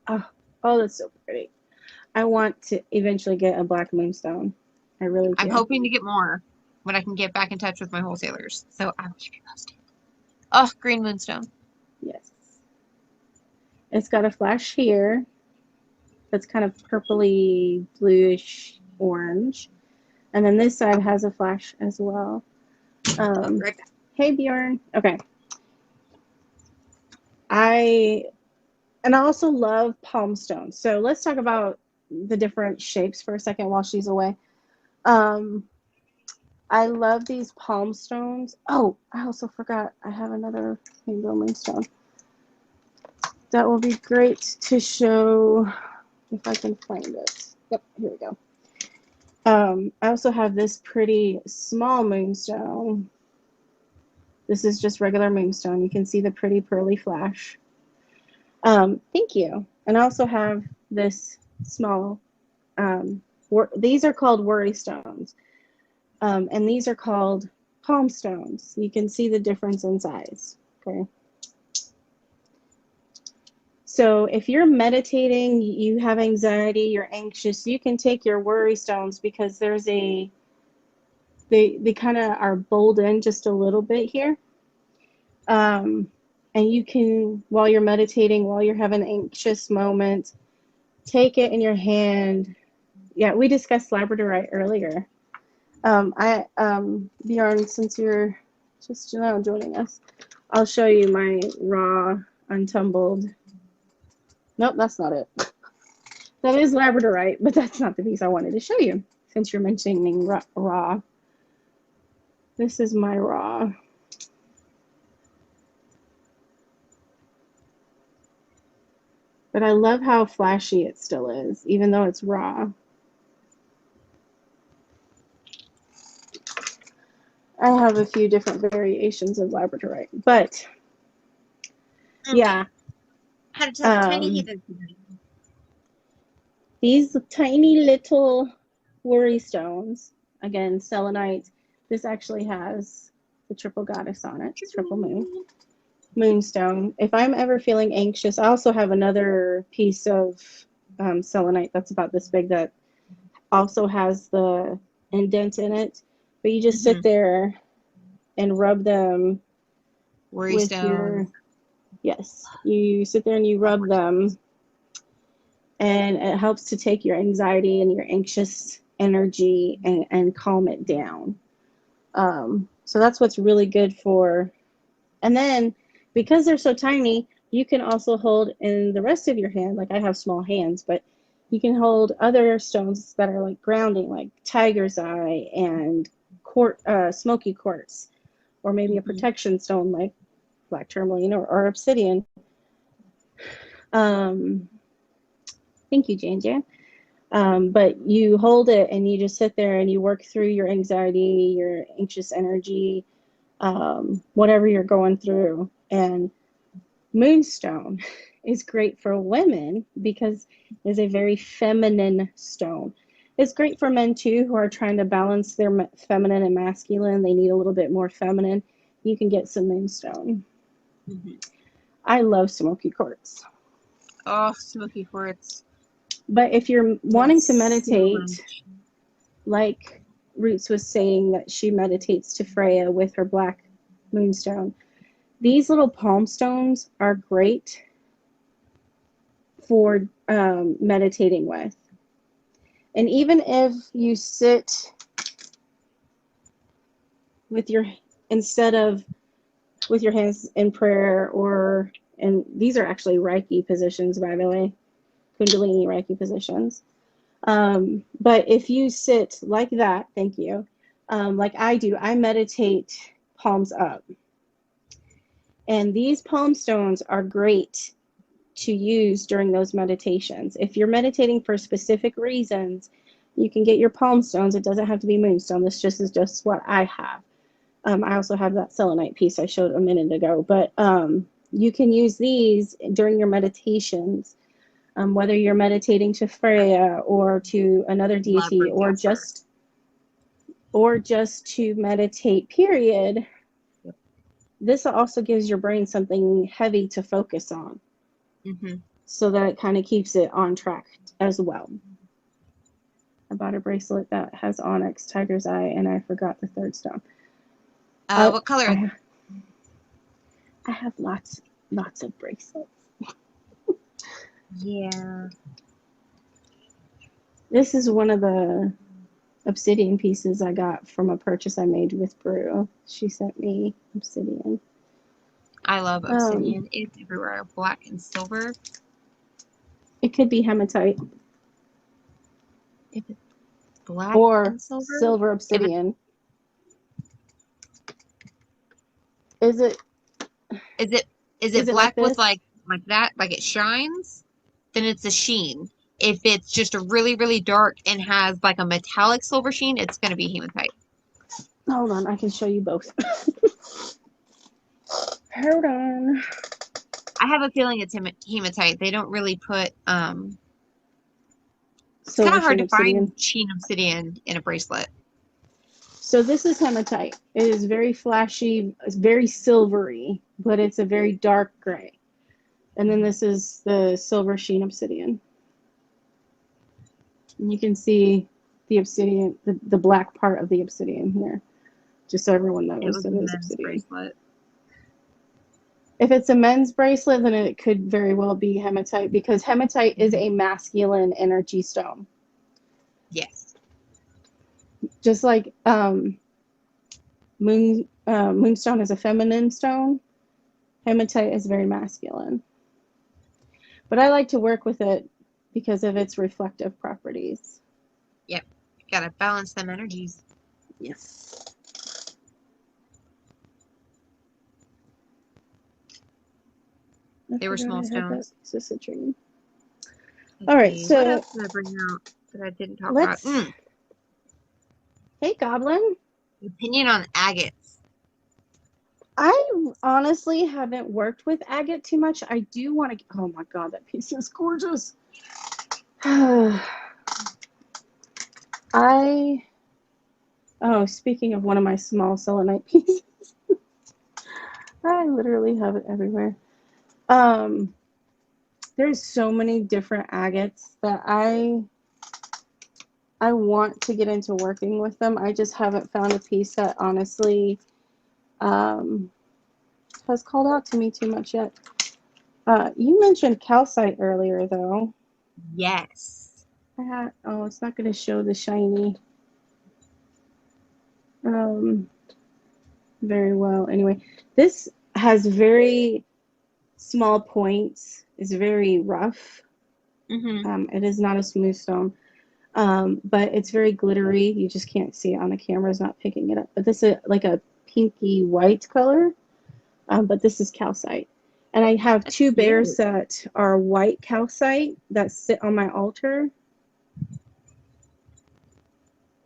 oh, that's so pretty. I want to eventually get a black moonstone. I really do. I'm hoping to get more when I can get back in touch with my wholesalers. So I will keep you posted. Oh, green moonstone. Yes. It's got a flash here that's kind of purpley, bluish, orange. And then this side has a flash as well. Right back. Hey, Bjorn. Okay. I also love palm stones. So let's talk about the different shapes for a second while she's away. I love these palm stones. Oh, I also forgot I have another rainbow moonstone. That will be great to show if I can find it. Yep, here we go. I also have this pretty small moonstone. This is just regular moonstone. You can see the pretty pearly flash. Thank you. And I also have this small, these are called worry stones. And these are called palm stones. You can see the difference in size. Okay. So if you're meditating, you have anxiety, you're anxious, you can take your worry stones because they kind of are boldened just a little bit here. And you can, while you're meditating, while you're having an anxious moment, take it in your hand. Yeah, we discussed labradorite earlier. Bjorn, since you're just now joining us, I'll show you my raw, untumbled. Nope, that's not it. That is labradorite, but that's not the piece I wanted to show you, since you're mentioning raw. This is my raw. But I love how flashy it still is, even though it's raw. I have a few different variations of labradorite, but yeah. These tiny little worry stones, again, selenite. This actually has the triple goddess on it, triple moon. Moonstone. If I'm ever feeling anxious, I also have another piece of selenite that's about this big that also has the indent in it. But you just sit there and rub them with your, yes, you sit there and you rub them, and it helps to take your anxiety and your anxious energy and calm it down. So that's what's really good for. And then because they're so tiny, you can also hold in the rest of your hand. Like I have small hands, but you can hold other stones that are like grounding, like tiger's eye and smoky quartz, or maybe a protection stone like black tourmaline or obsidian. Thank you, Jan Jan. But you hold it and you just sit there and you work through your anxiety, your anxious energy, whatever you're going through. And moonstone is great for women because it's a very feminine stone. It's great for men too who are trying to balance their feminine and masculine. They need a little bit more feminine. You can get some moonstone. Mm-hmm. I love smoky quartz. Oh, smoky quartz. But if you're wanting to meditate, like Roots was saying that she meditates to Freya with her black moonstone, these little palm stones are great for meditating with. And even if you sit with your, instead of with your hands in prayer, or, and these are actually Reiki positions, by the way, Kundalini Reiki positions. But if you sit like that, thank you, like I do, I meditate palms up. And these palm stones are great to use during those meditations. If you're meditating for specific reasons, you can get your palm stones. It doesn't have to be moonstone. This just is just what I have. I also have that selenite piece I showed a minute ago. But you can use these during your meditations, whether you're meditating to Freya or to another deity, or just to meditate, period. Yep. This also gives your brain something heavy to focus on. Mm-hmm. So that it kind of keeps it on track as well. I bought a bracelet that has onyx, tiger's eye, and I forgot the third stone. What color? I have lots of bracelets. Yeah. This is one of the obsidian pieces I got from a purchase I made with Brew. She sent me obsidian. I love obsidian. It's everywhere, black and silver. It could be hematite. If it's black or and silver obsidian. Is it black like with like that, like it shines? Then it's a sheen. If it's just a really, really dark and has like a metallic silver sheen, it's going to be hematite. Hold on, I can show you both. Hold on. I have a feeling it's hematite. They don't really put it's kind of hard to find sheen obsidian in a bracelet. So this is hematite. It is very flashy. It's very silvery, but it's a very dark gray. And then this is the silver sheen obsidian. And you can see the obsidian, the black part of the obsidian here. Just so everyone knows that it is obsidian. Bracelet. If it's a men's bracelet, then it could very well be hematite, because hematite is a masculine energy stone. Yes. Just like moonstone is a feminine stone, hematite is very masculine. But I like to work with it because of its reflective properties. Yep. Gotta balance them energies. Yes. They were small stones. Citrine. All right, so what else did I bring out that I didn't talk about? Hey, Goblin. Opinion on agates. I honestly haven't worked with agate too much. I do want to. Oh my god, that piece is gorgeous. Speaking of one of my small selenite pieces, I literally have it everywhere. There's so many different agates that I want to get into working with them. I just haven't found a piece that honestly has called out to me too much yet. You mentioned calcite earlier, though. Yes. It's not going to show the shiny very well. Anyway, this has very small points. It's very rough. Mm-hmm. It is not a smooth stone, but it's very glittery. You just can't see it on the camera. It's not picking it up. But this is like a pinky white color. but this is calcite. And I have That's two bears cute. that are white calcite that sit on my altar.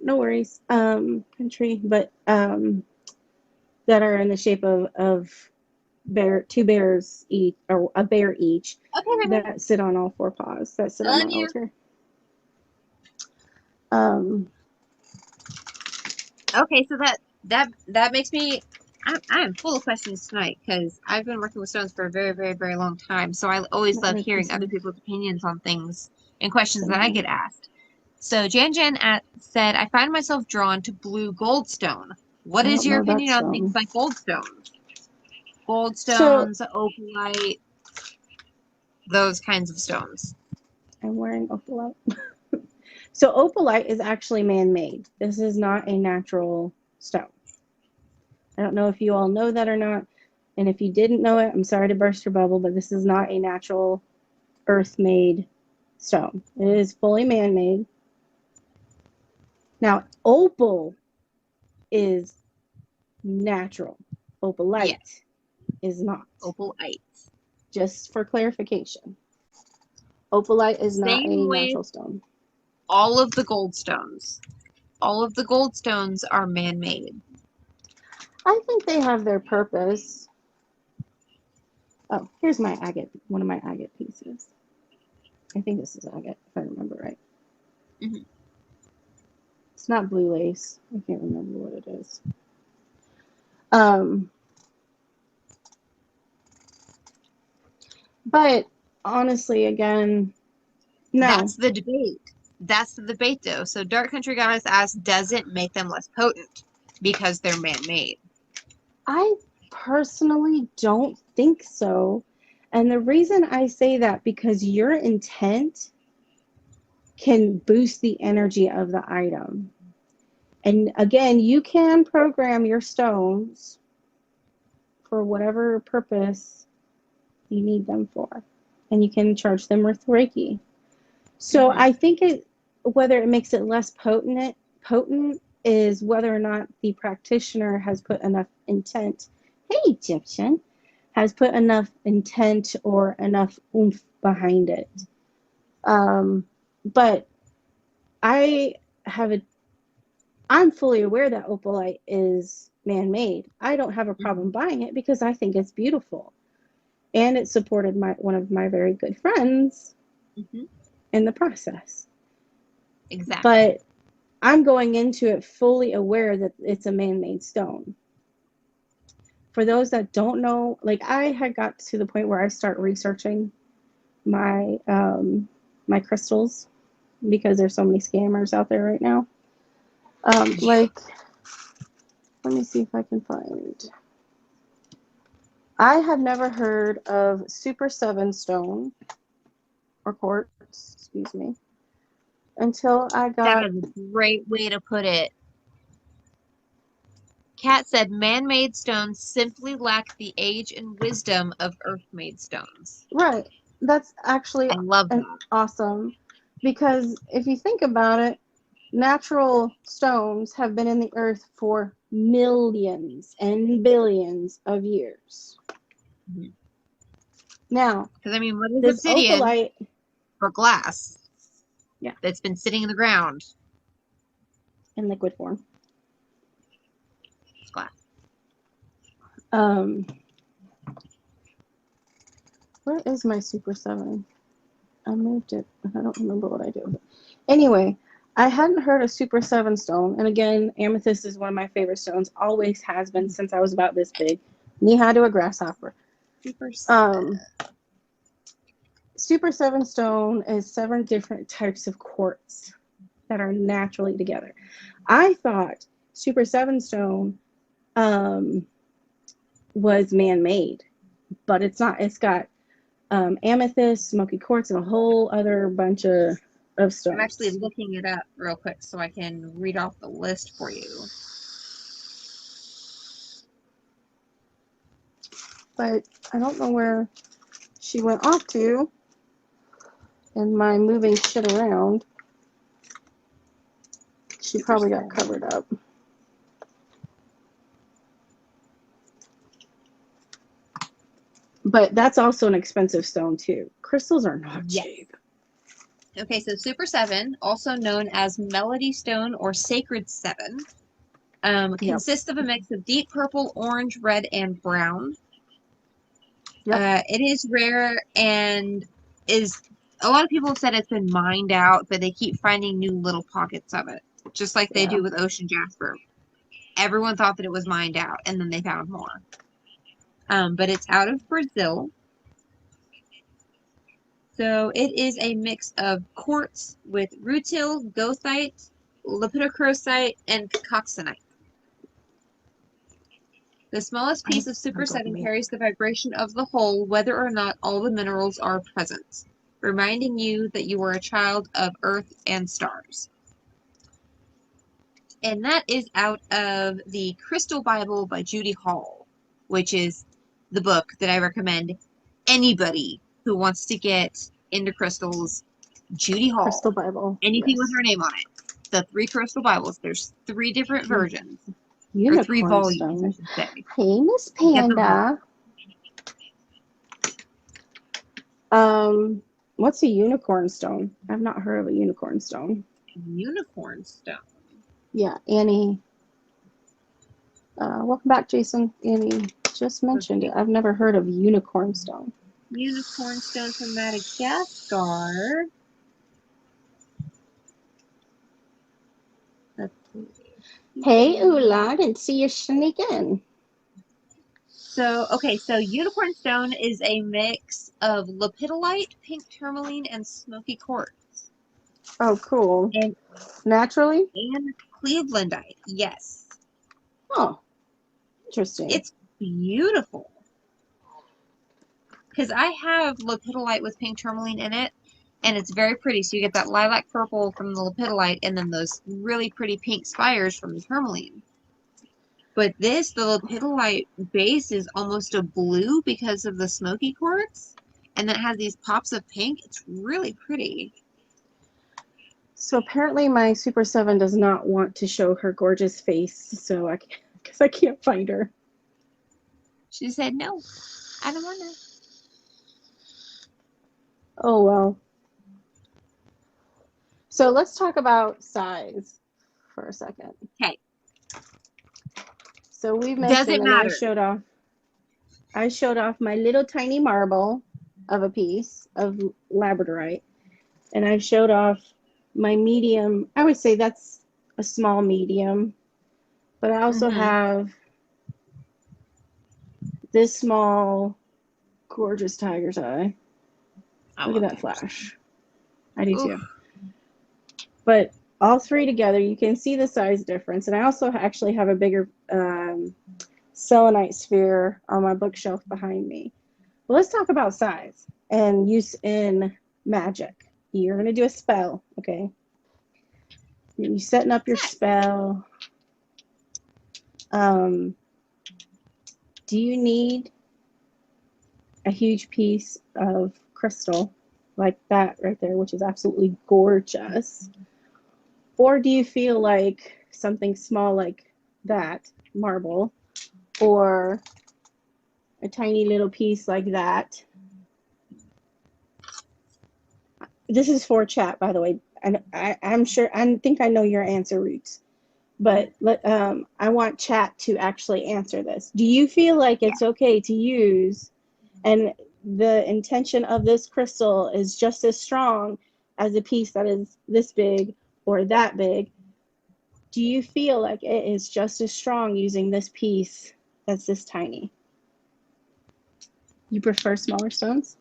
No worries, country, but that are in the shape of two bears each, or a bear each, Okay, baby. that sit on all four paws, that sit I on love my you. altar. Um, Okay, so that makes me. I'm full of questions tonight because I've been working with stones for a very, very, very long time. So I always the love earth hearing is other people's opinions on things and questions same that I here. get asked. So Jan said, I find myself drawn to blue goldstone. What I is don't your know that opinion on things stone. like goldstones? So Goldstones, opalite, those kinds of stones. I'm wearing opalite. So opalite is actually man-made. This is not a natural stone. I don't know if you all know that or not. And if you didn't know it, I'm sorry to burst your bubble, but this is not a natural earth-made stone. It is fully man-made. Now, opal is natural. Yes, Opalite is not. opalite. Just for clarification. Opalite is not Same a with natural stone. all of the goldstones. All of the goldstones are man-made. I think they have their purpose. Oh, here's my agate, one of my agate pieces. I think this is agate, if I remember right. Mhm. It's not blue lace. I can't remember what it is. Um, but honestly, again, no. That's the debate. That's the debate, though. So Dark Country Goddess asked, does it make them less potent because they're man-made? I personally don't think so. And the reason I say that, because your intent can boost the energy of the item. And again, you can program your stones for whatever purpose you need them for. And you can charge them with Reiki. So Mm-hmm. I think whether it makes it less potent is whether or not the practitioner has put enough intent. Hey, Egyptian, has put enough intent or enough oomph behind it. But I have a I'm fully aware that opalite is man-made. I don't have a Mm-hmm. problem buying it because I think it's beautiful, and it supported one of my very good friends Mm-hmm. in the process. Exactly. But I'm going into it fully aware that it's a man-made stone. For those that don't know, like, I had got to the point where I start researching my my crystals because there's so many scammers out there right now. Like, let me see if I can find. I had never heard of Super 7 stone or quartz, excuse me, until I That got. is a great way to put it. Kat said, man-made stones simply lack the age and wisdom of earth-made stones. Right. That's actually I love an that. awesome, because if you think about it, natural stones have been in the earth for millions and billions of years. Mm-hmm. Now, Because, I mean, what is this obsidian opalite, or glass yeah, that's been sitting in the ground? in liquid form. It's glass. Um, where is my Super 7? I moved it. I don't remember what I did with it. Anyway, I hadn't heard of Super 7 stone. And again, amethyst is one of my favorite stones. Always has been since I was about this big. Knee high to a grasshopper. Super 7. Super 7 stone is 7 different types of quartz that are naturally together. I thought Super 7 stone was man-made, but it's not. It's got amethyst, smoky quartz, and a whole other bunch of I'm actually stones. looking it up real quick so I can read off the list for you. But I don't know where she went off to in my moving shit around. She Super probably got 7. covered up. But that's also an expensive stone too. Crystals are not Yes. cheap. Okay, so Super 7, also known as Melody Stone or Sacred 7, Yep. consists of a mix of deep purple, orange, red, and brown. Yep. It is rare and is a lot of people have said it's been mined out, but they keep finding new little pockets of it, just like they Yeah. do with Ocean Jasper. Everyone thought that it was mined out, and then they found more. But it's out of Brazil. So it is a mix of quartz with rutile, goethite, lepidocrosite, and coxonite. The smallest piece of Super 7 carries the vibration of the whole, whether or not all the minerals are present, reminding you that you are a child of Earth and stars. And that is out of the Crystal Bible by Judy Hall, which is the book that I recommend anybody who wants to get into crystals. Judy Hall. Crystal Bible. Anything with Yes. her name on it. The 3 Crystal Bibles. There's 3 different versions. Or 3 Unicorn volumes, I stone. should say. Hey, Miss Get the Panda. What's a unicorn stone? I've not heard of a unicorn stone. unicorn stone. Yeah, Annie. Welcome back, Jason. Annie just mentioned it. I've never heard of unicorn stone. Unicorn stone from Madagascar. Let's see. Hey, Ula, didn't see you sneak in. So, okay, so unicorn stone is a mix of lepidolite, pink tourmaline, and smoky quartz. Oh, cool. And Naturally? And Clevelandite, yes. Oh, interesting. It's beautiful. Because I have lepidolite with pink tourmaline in it, and it's very pretty. So you get that lilac purple from the lepidolite, and then those really pretty pink spires from the tourmaline. But the lepidolite base is almost a blue because of the smoky quartz, and then it has these pops of pink. It's really pretty. So apparently my Super 7 does not want to show her gorgeous face, so because I can't find her. She said, no, I don't want to. Oh, well. So let's talk about size for a second. Okay. So we mentioned, and I showed off my little tiny marble of a piece of labradorite, and I showed off my medium. I would say that's a small medium, but I also have this small gorgeous tiger's eye. Look at that flash. I do too. But all 3 together, you can see the size difference. And I also actually have a bigger selenite sphere on my bookshelf behind me. Well, let's talk about size and use in magic. You're going to do a spell, okay? You're setting up your spell. Do you need a huge piece of crystal like that right there, which is absolutely gorgeous? Or do you feel like something small like that, marble, or a tiny little piece like that? This is for chat, by the way. And I'm sure, I think I know your answer, Roots. But I want chat to actually answer this. Do you feel like it's okay to use, and the intention of this crystal is just as strong as a piece that is this big or that big? Do you feel like it is just as strong using this piece that's this tiny? You prefer smaller stones?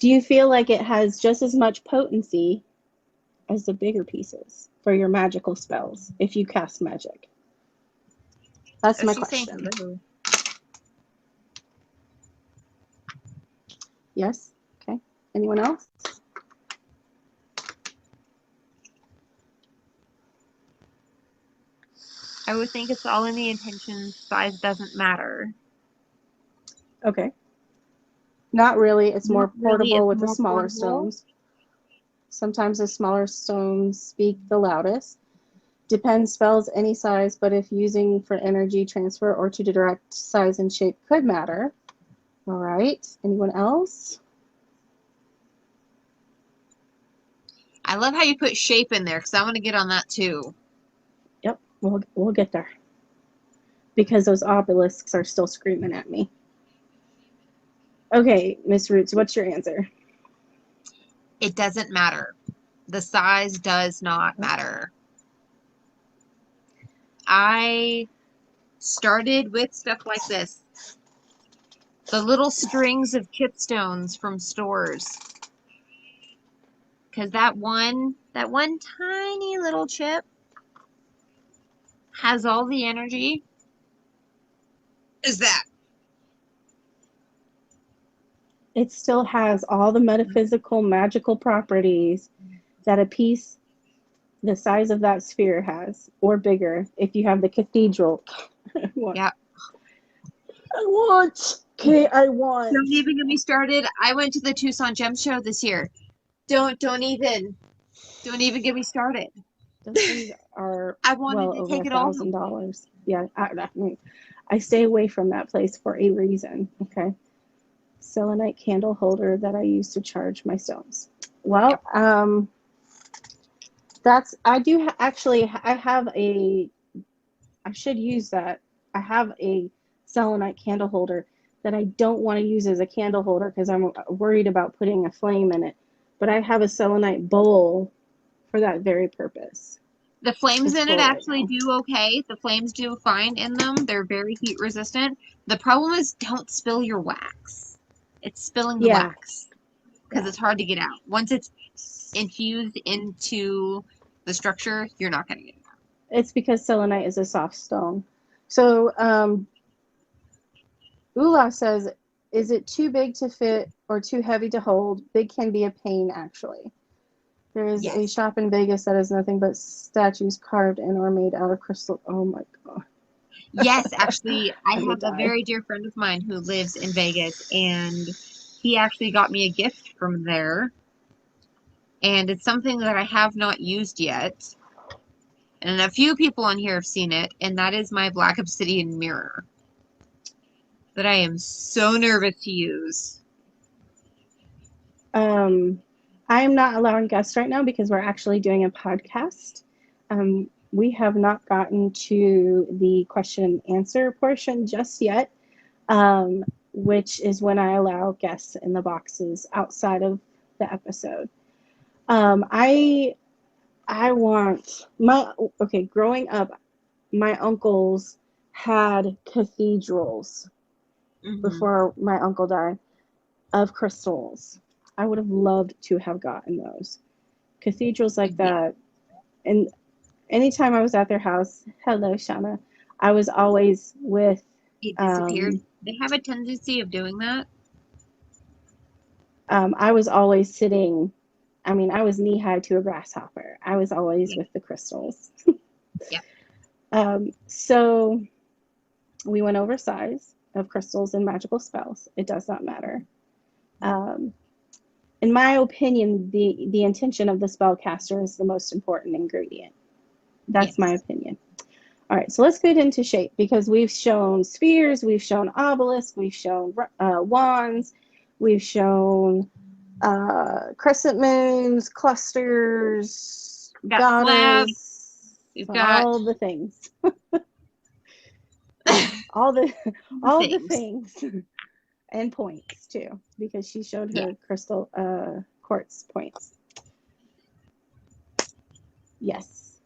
Do you feel like it has just as much potency as the bigger pieces for your magical spells if you cast magic? That's my question. Yes? Okay. Anyone else? I would think it's all in the intention. Size doesn't matter. Okay. Not really. It's more portable really, with the smaller stones. Sometimes the smaller stones speak the loudest. Depends spells any size, but if using for energy transfer or to direct size and shape could matter. All right. Anyone else? I love how you put shape in there because I want to get on that too. Yep, we'll get there. Because those obelisks are still screaming at me. Okay, Miss Roots, what's your answer? It doesn't matter. The size does not matter. I started with stuff like this. The little strings of chipstones from stores. Because that one tiny little chip has all the energy. Is that? It still has all the metaphysical, magical properties that a piece the size of that sphere has, or bigger, if you have the cathedral. Yeah. I want. Okay, I want. Don't even get me started. I went to the Tucson Gem Show this year. Don't even get me started. Those things are I wanted well to over take it all. $1,000. Yeah, I stay away from that place for a reason. Okay, selenite candle holder that I use to charge my stones. Well, Yep. that's I do actually. I have a. I should use that. I have a selenite candle holder that I don't want to use as a candle holder because I'm worried about putting a flame in it. But I have a selenite bowl for that very purpose. The flames It's in it full right actually now. do okay. The flames do fine in them. They're very heat resistant. The problem is don't spill your wax. It's spilling the Yeah, wax because yeah. it's hard to get out. Once it's infused into the structure, you're not going to get it out. It's because selenite is a soft stone. So, Ula says, is it too big to fit or too heavy to hold? Big can be a pain, actually. There is a Yes. shop in Vegas that has nothing but statues carved and are made out of crystal. Oh my God. Yes, actually, I I would have a die. very dear friend of mine who lives in Vegas, and he actually got me a gift from there. And it's something that I have not used yet. And a few people on here have seen it, and that is my black obsidian mirror that I am so nervous to use. I'm not allowing guests right now because we're actually doing a podcast. We have not gotten to the question and answer portion just yet, which is when I allow guests in the boxes outside of the episode. I want my okay. Growing up, my uncles had cathedrals Hmm. before my uncle died of crystals. I would have loved to have gotten those cathedrals like Yeah, that. And anytime I was at their house, hello, Shauna, I was always with, it disappeared. um, They have a tendency of doing that. I was always sitting, I mean, I was knee high to a grasshopper. I was always Yeah, with the crystals. yeah, So we went over size of crystals and magical spells. It does not matter. Um, in my opinion, the intention of the spellcaster is the most important ingredient. That's my yes. opinion. All right, so let's get into shape because we've shown spheres, we've shown obelisks, we've shown wands, we've shown crescent moons, clusters, We've got slabs. goddess, We've got all the things, all the all the things. things, and points too because she showed Yeah, her crystal quartz points. Yes,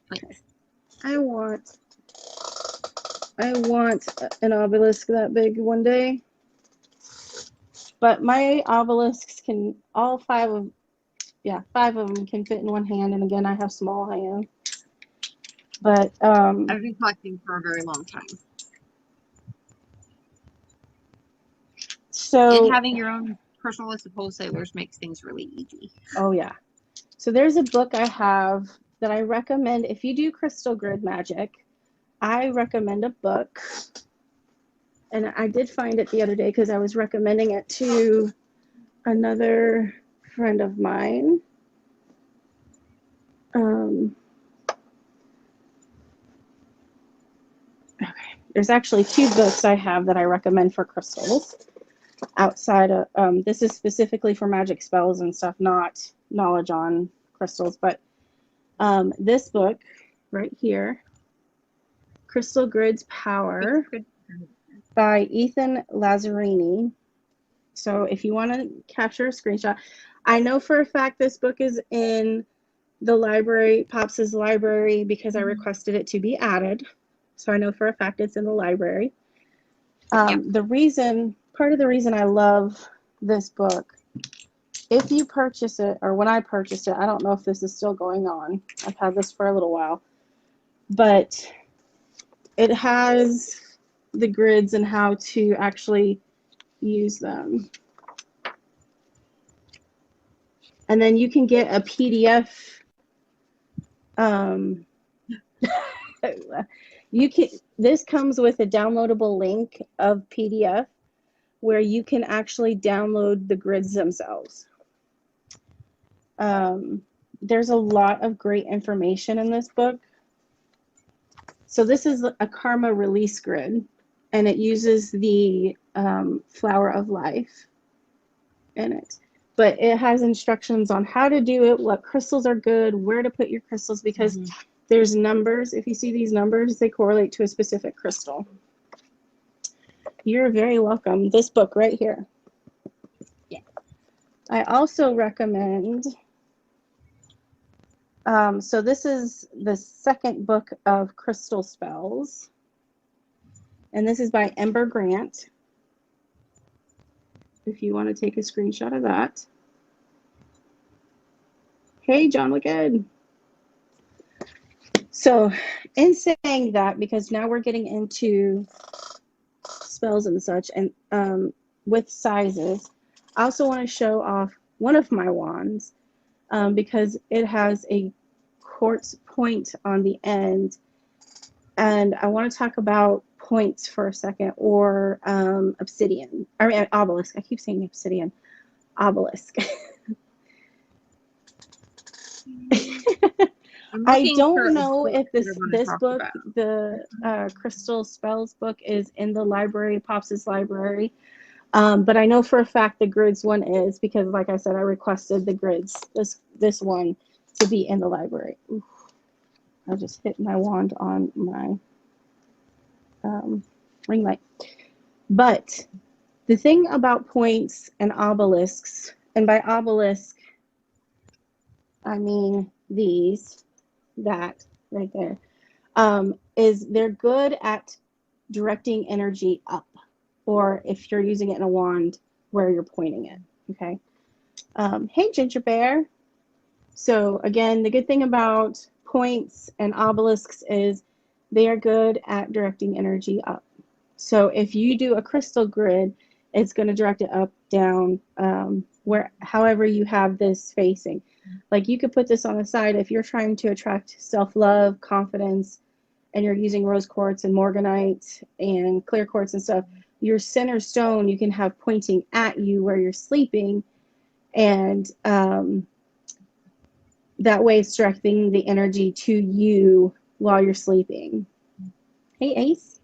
points. I want I want an obelisk that big one day. But my obelisks can all five of them can fit in one hand. And again, I have small hands. But I've been collecting for a very long time. And so having your own personal list of wholesalers makes things really easy. oh yeah. So there's a book I have that I recommend if you do crystal grid magic. I recommend a book, and I did find it the other day because I was recommending it to another friend of mine. Um, okay, there's actually two books I have that I recommend for crystals. outside of, this is specifically for magic spells and stuff, not knowledge on crystals. But this book right here, Crystal Grids Power by Ethan Lazzarini. So if you want to capture a screenshot, I know for a fact this book is in the library, Pops' library, because I requested it to be added. So I know for a fact it's in the library. Part of the reason I love this book, if you purchase it, or when I purchased it, I don't know if this is still going on. I've had this for a little while. But it has the grids and how to actually use them. And then you can get a PDF. This comes with a downloadable link of PDF where you can actually download the grids themselves. There's a lot of great information in this book. So this is a karma release grid, and it uses the flower of life in it. But it has instructions on how to do it, what crystals are good, where to put your crystals, because there's numbers. If you see these numbers, they correlate to a specific crystal. You're very welcome. This book right here. Yeah. I also recommend, so this is the second book of crystal spells. And this is by Ember Grant. If you want to take a screenshot of that. Hey, John, look good. So in saying that, because now we're getting into spells and such, and with sizes, I also want to show off one of my wands because it has a quartz point on the end. And I want to talk about points for a second, or obsidian. I mean, obelisk. I keep saying obsidian. Obelisk. I don't know if this book, the Crystal Spells book, is in the library, Pops' library. But I know for a fact the grids one is, because like I said, I requested the grids, this one, to be in the library. Oof. I just hit my wand on my ring light. But the thing about points and obelisks, and by obelisk, I mean these, that right there, is they're good at directing energy up, or if you're using it in a wand, where you're pointing it. Okay. Hey, Ginger Bear. So again, the good thing about points and obelisks is they are good at directing energy up. So if you do a crystal grid, it's going to direct it up, down, however you have this facing. Like you could put this on the side if you're trying to attract self-love, confidence, and you're using rose quartz and morganite and clear quartz and stuff. Your center stone you can have pointing at you where you're sleeping, and that way it's directing the energy to you while you're sleeping. Hey, Ace.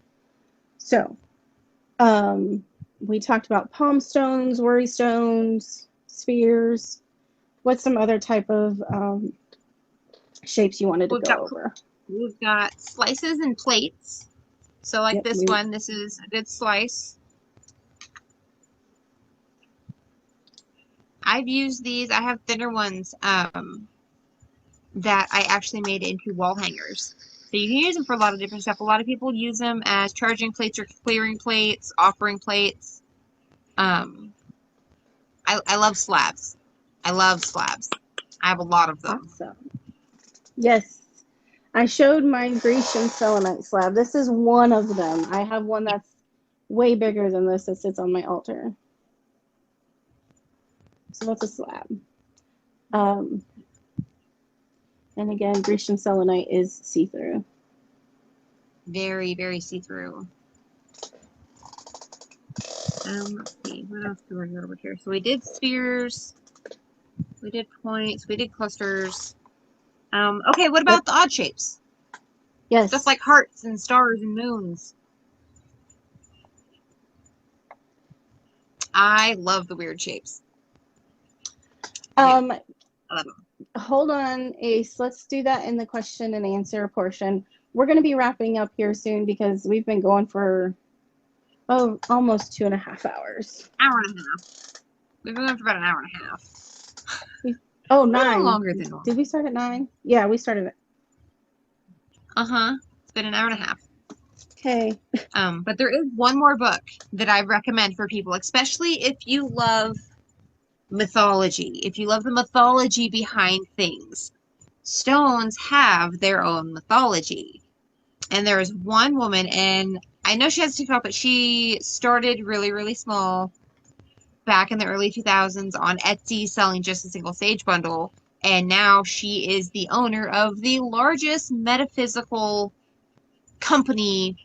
So we talked about palm stones, worry stones, spheres. What's some other type of shapes you wanted to go over? We've got slices and plates. So like this one, this is a good slice. I've used these. I have thinner ones that I actually made into wall hangers. So you can use them for a lot of different stuff. A lot of people use them as charging plates or clearing plates, offering plates. I love slabs. I love slabs. I have a lot of them. Awesome. Yes. I showed my Grecian selenite slab. This is one of them. I have one that's way bigger than this that sits on my altar. So that's a slab. And again, Grecian selenite is see-through. Very, very see-through. Let's see, what else do we got over here? So we did spheres, we did points, we did clusters. Okay, what about the odd shapes? Yes. Stuff like hearts and stars and moons. I love the weird shapes. Um, I love them. Hold on, Ace. Let's do that in the question and answer portion. We're going to be wrapping up here soon because we've been going for almost 2.5 hours. Hour and a half. We've been going for about an hour and a half. Oh, A little 9. longer than normal. Did we start at 9? Yeah, we started at. It's been an hour and a half. Okay. But there is one more book that I recommend for people, especially if you love mythology. If you love the mythology behind things, stones have their own mythology. And there is one woman, and I know she has TikTok, but she started really, really small back in the early 2000s on Etsy selling just a single sage bundle. And now she is the owner of the largest metaphysical company,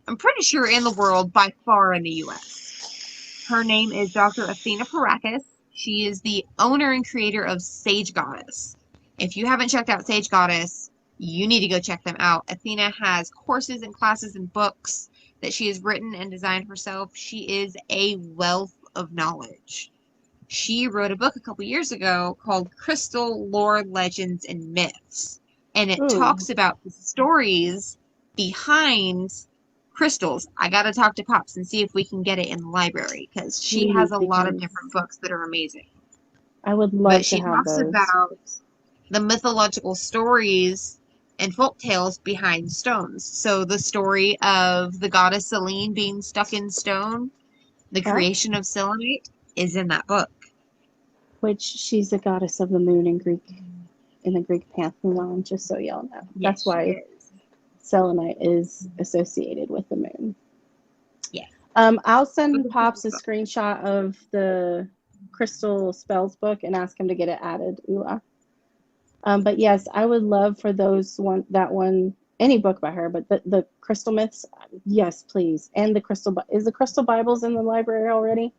I'm pretty sure, in the world, by far in the US. Her name is Dr. Athena Parakis. She is the owner and creator of Sage Goddess. If you haven't checked out Sage Goddess, you need to go check them out. Athena has courses and classes and books that she has written and designed herself. She is a wealth of knowledge. She wrote a book a couple years ago called Crystal Lore, Legends, and Myths. And it talks about the stories behind crystals. I got to talk to Pops and see if we can get it in the library because she has a lot of different books that are amazing. I would love But she to have talks those. about the mythological stories and folk tales behind stones. So the story of the goddess Selene being stuck in stone, the creation of selenite, is in that book. Which she's the goddess of the moon in the Greek pantheon, just so y'all know. Yes, that's why selenite is associated with the moon. Yeah. I'll send Pops a screenshot of the Crystal Spells book and ask him to get it added. But yes, I would love for any book by her, but the Crystal Myths, yes, please. And is the Crystal Bibles in the library already?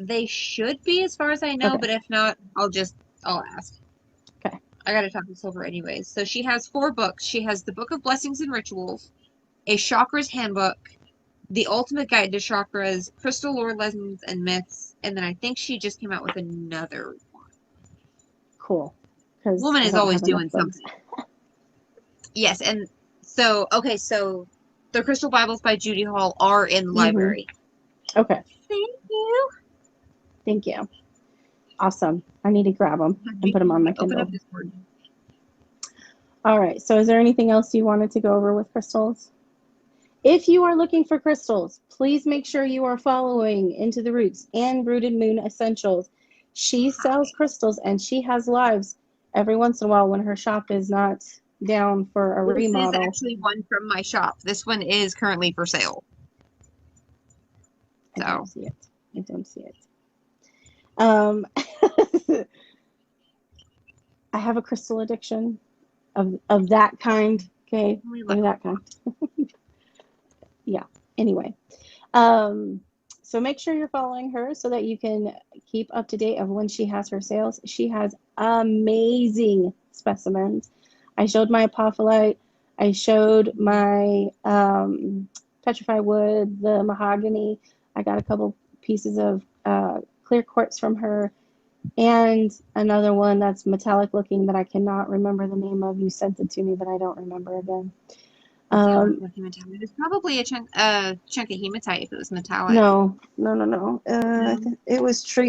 They should be, as far as I know, but if not, I'll ask. Okay. I gotta talk to Silver anyways. So she has 4 books. She has the Book of Blessings and Rituals, a Chakras Handbook, the Ultimate Guide to Chakras, Crystal Lore, Legends, and Myths, and then I think she just came out with another one. Cool. Woman is always doing something. Yes, and so the Crystal Bibles by Judy Hall are in the library. Okay. Thank you. Thank you. Awesome. I need to grab them and put them on my Kindle. All right. So is there anything else you wanted to go over with crystals? If you are looking for crystals, please make sure you are following Into the Roots and Rooted Moon Essentials. She sells crystals and she has lives every once in a while when her shop is not down for a remodel. This is actually one from my shop. This one is currently for sale. I don't see it. I have a crystal addiction of that kind. Okay, of that kind. Yeah. Anyway, so make sure you're following her so that you can keep up to date of when she has her sales. She has amazing specimens. I showed my apophyllite. I showed my petrified wood, the mahogany. I got a couple pieces of clear quartz from her, and another one that's metallic looking that I cannot remember the name of. You sent it to me, but I don't remember again. It's probably a chunk of hematite if it was metallic. No. It was tree.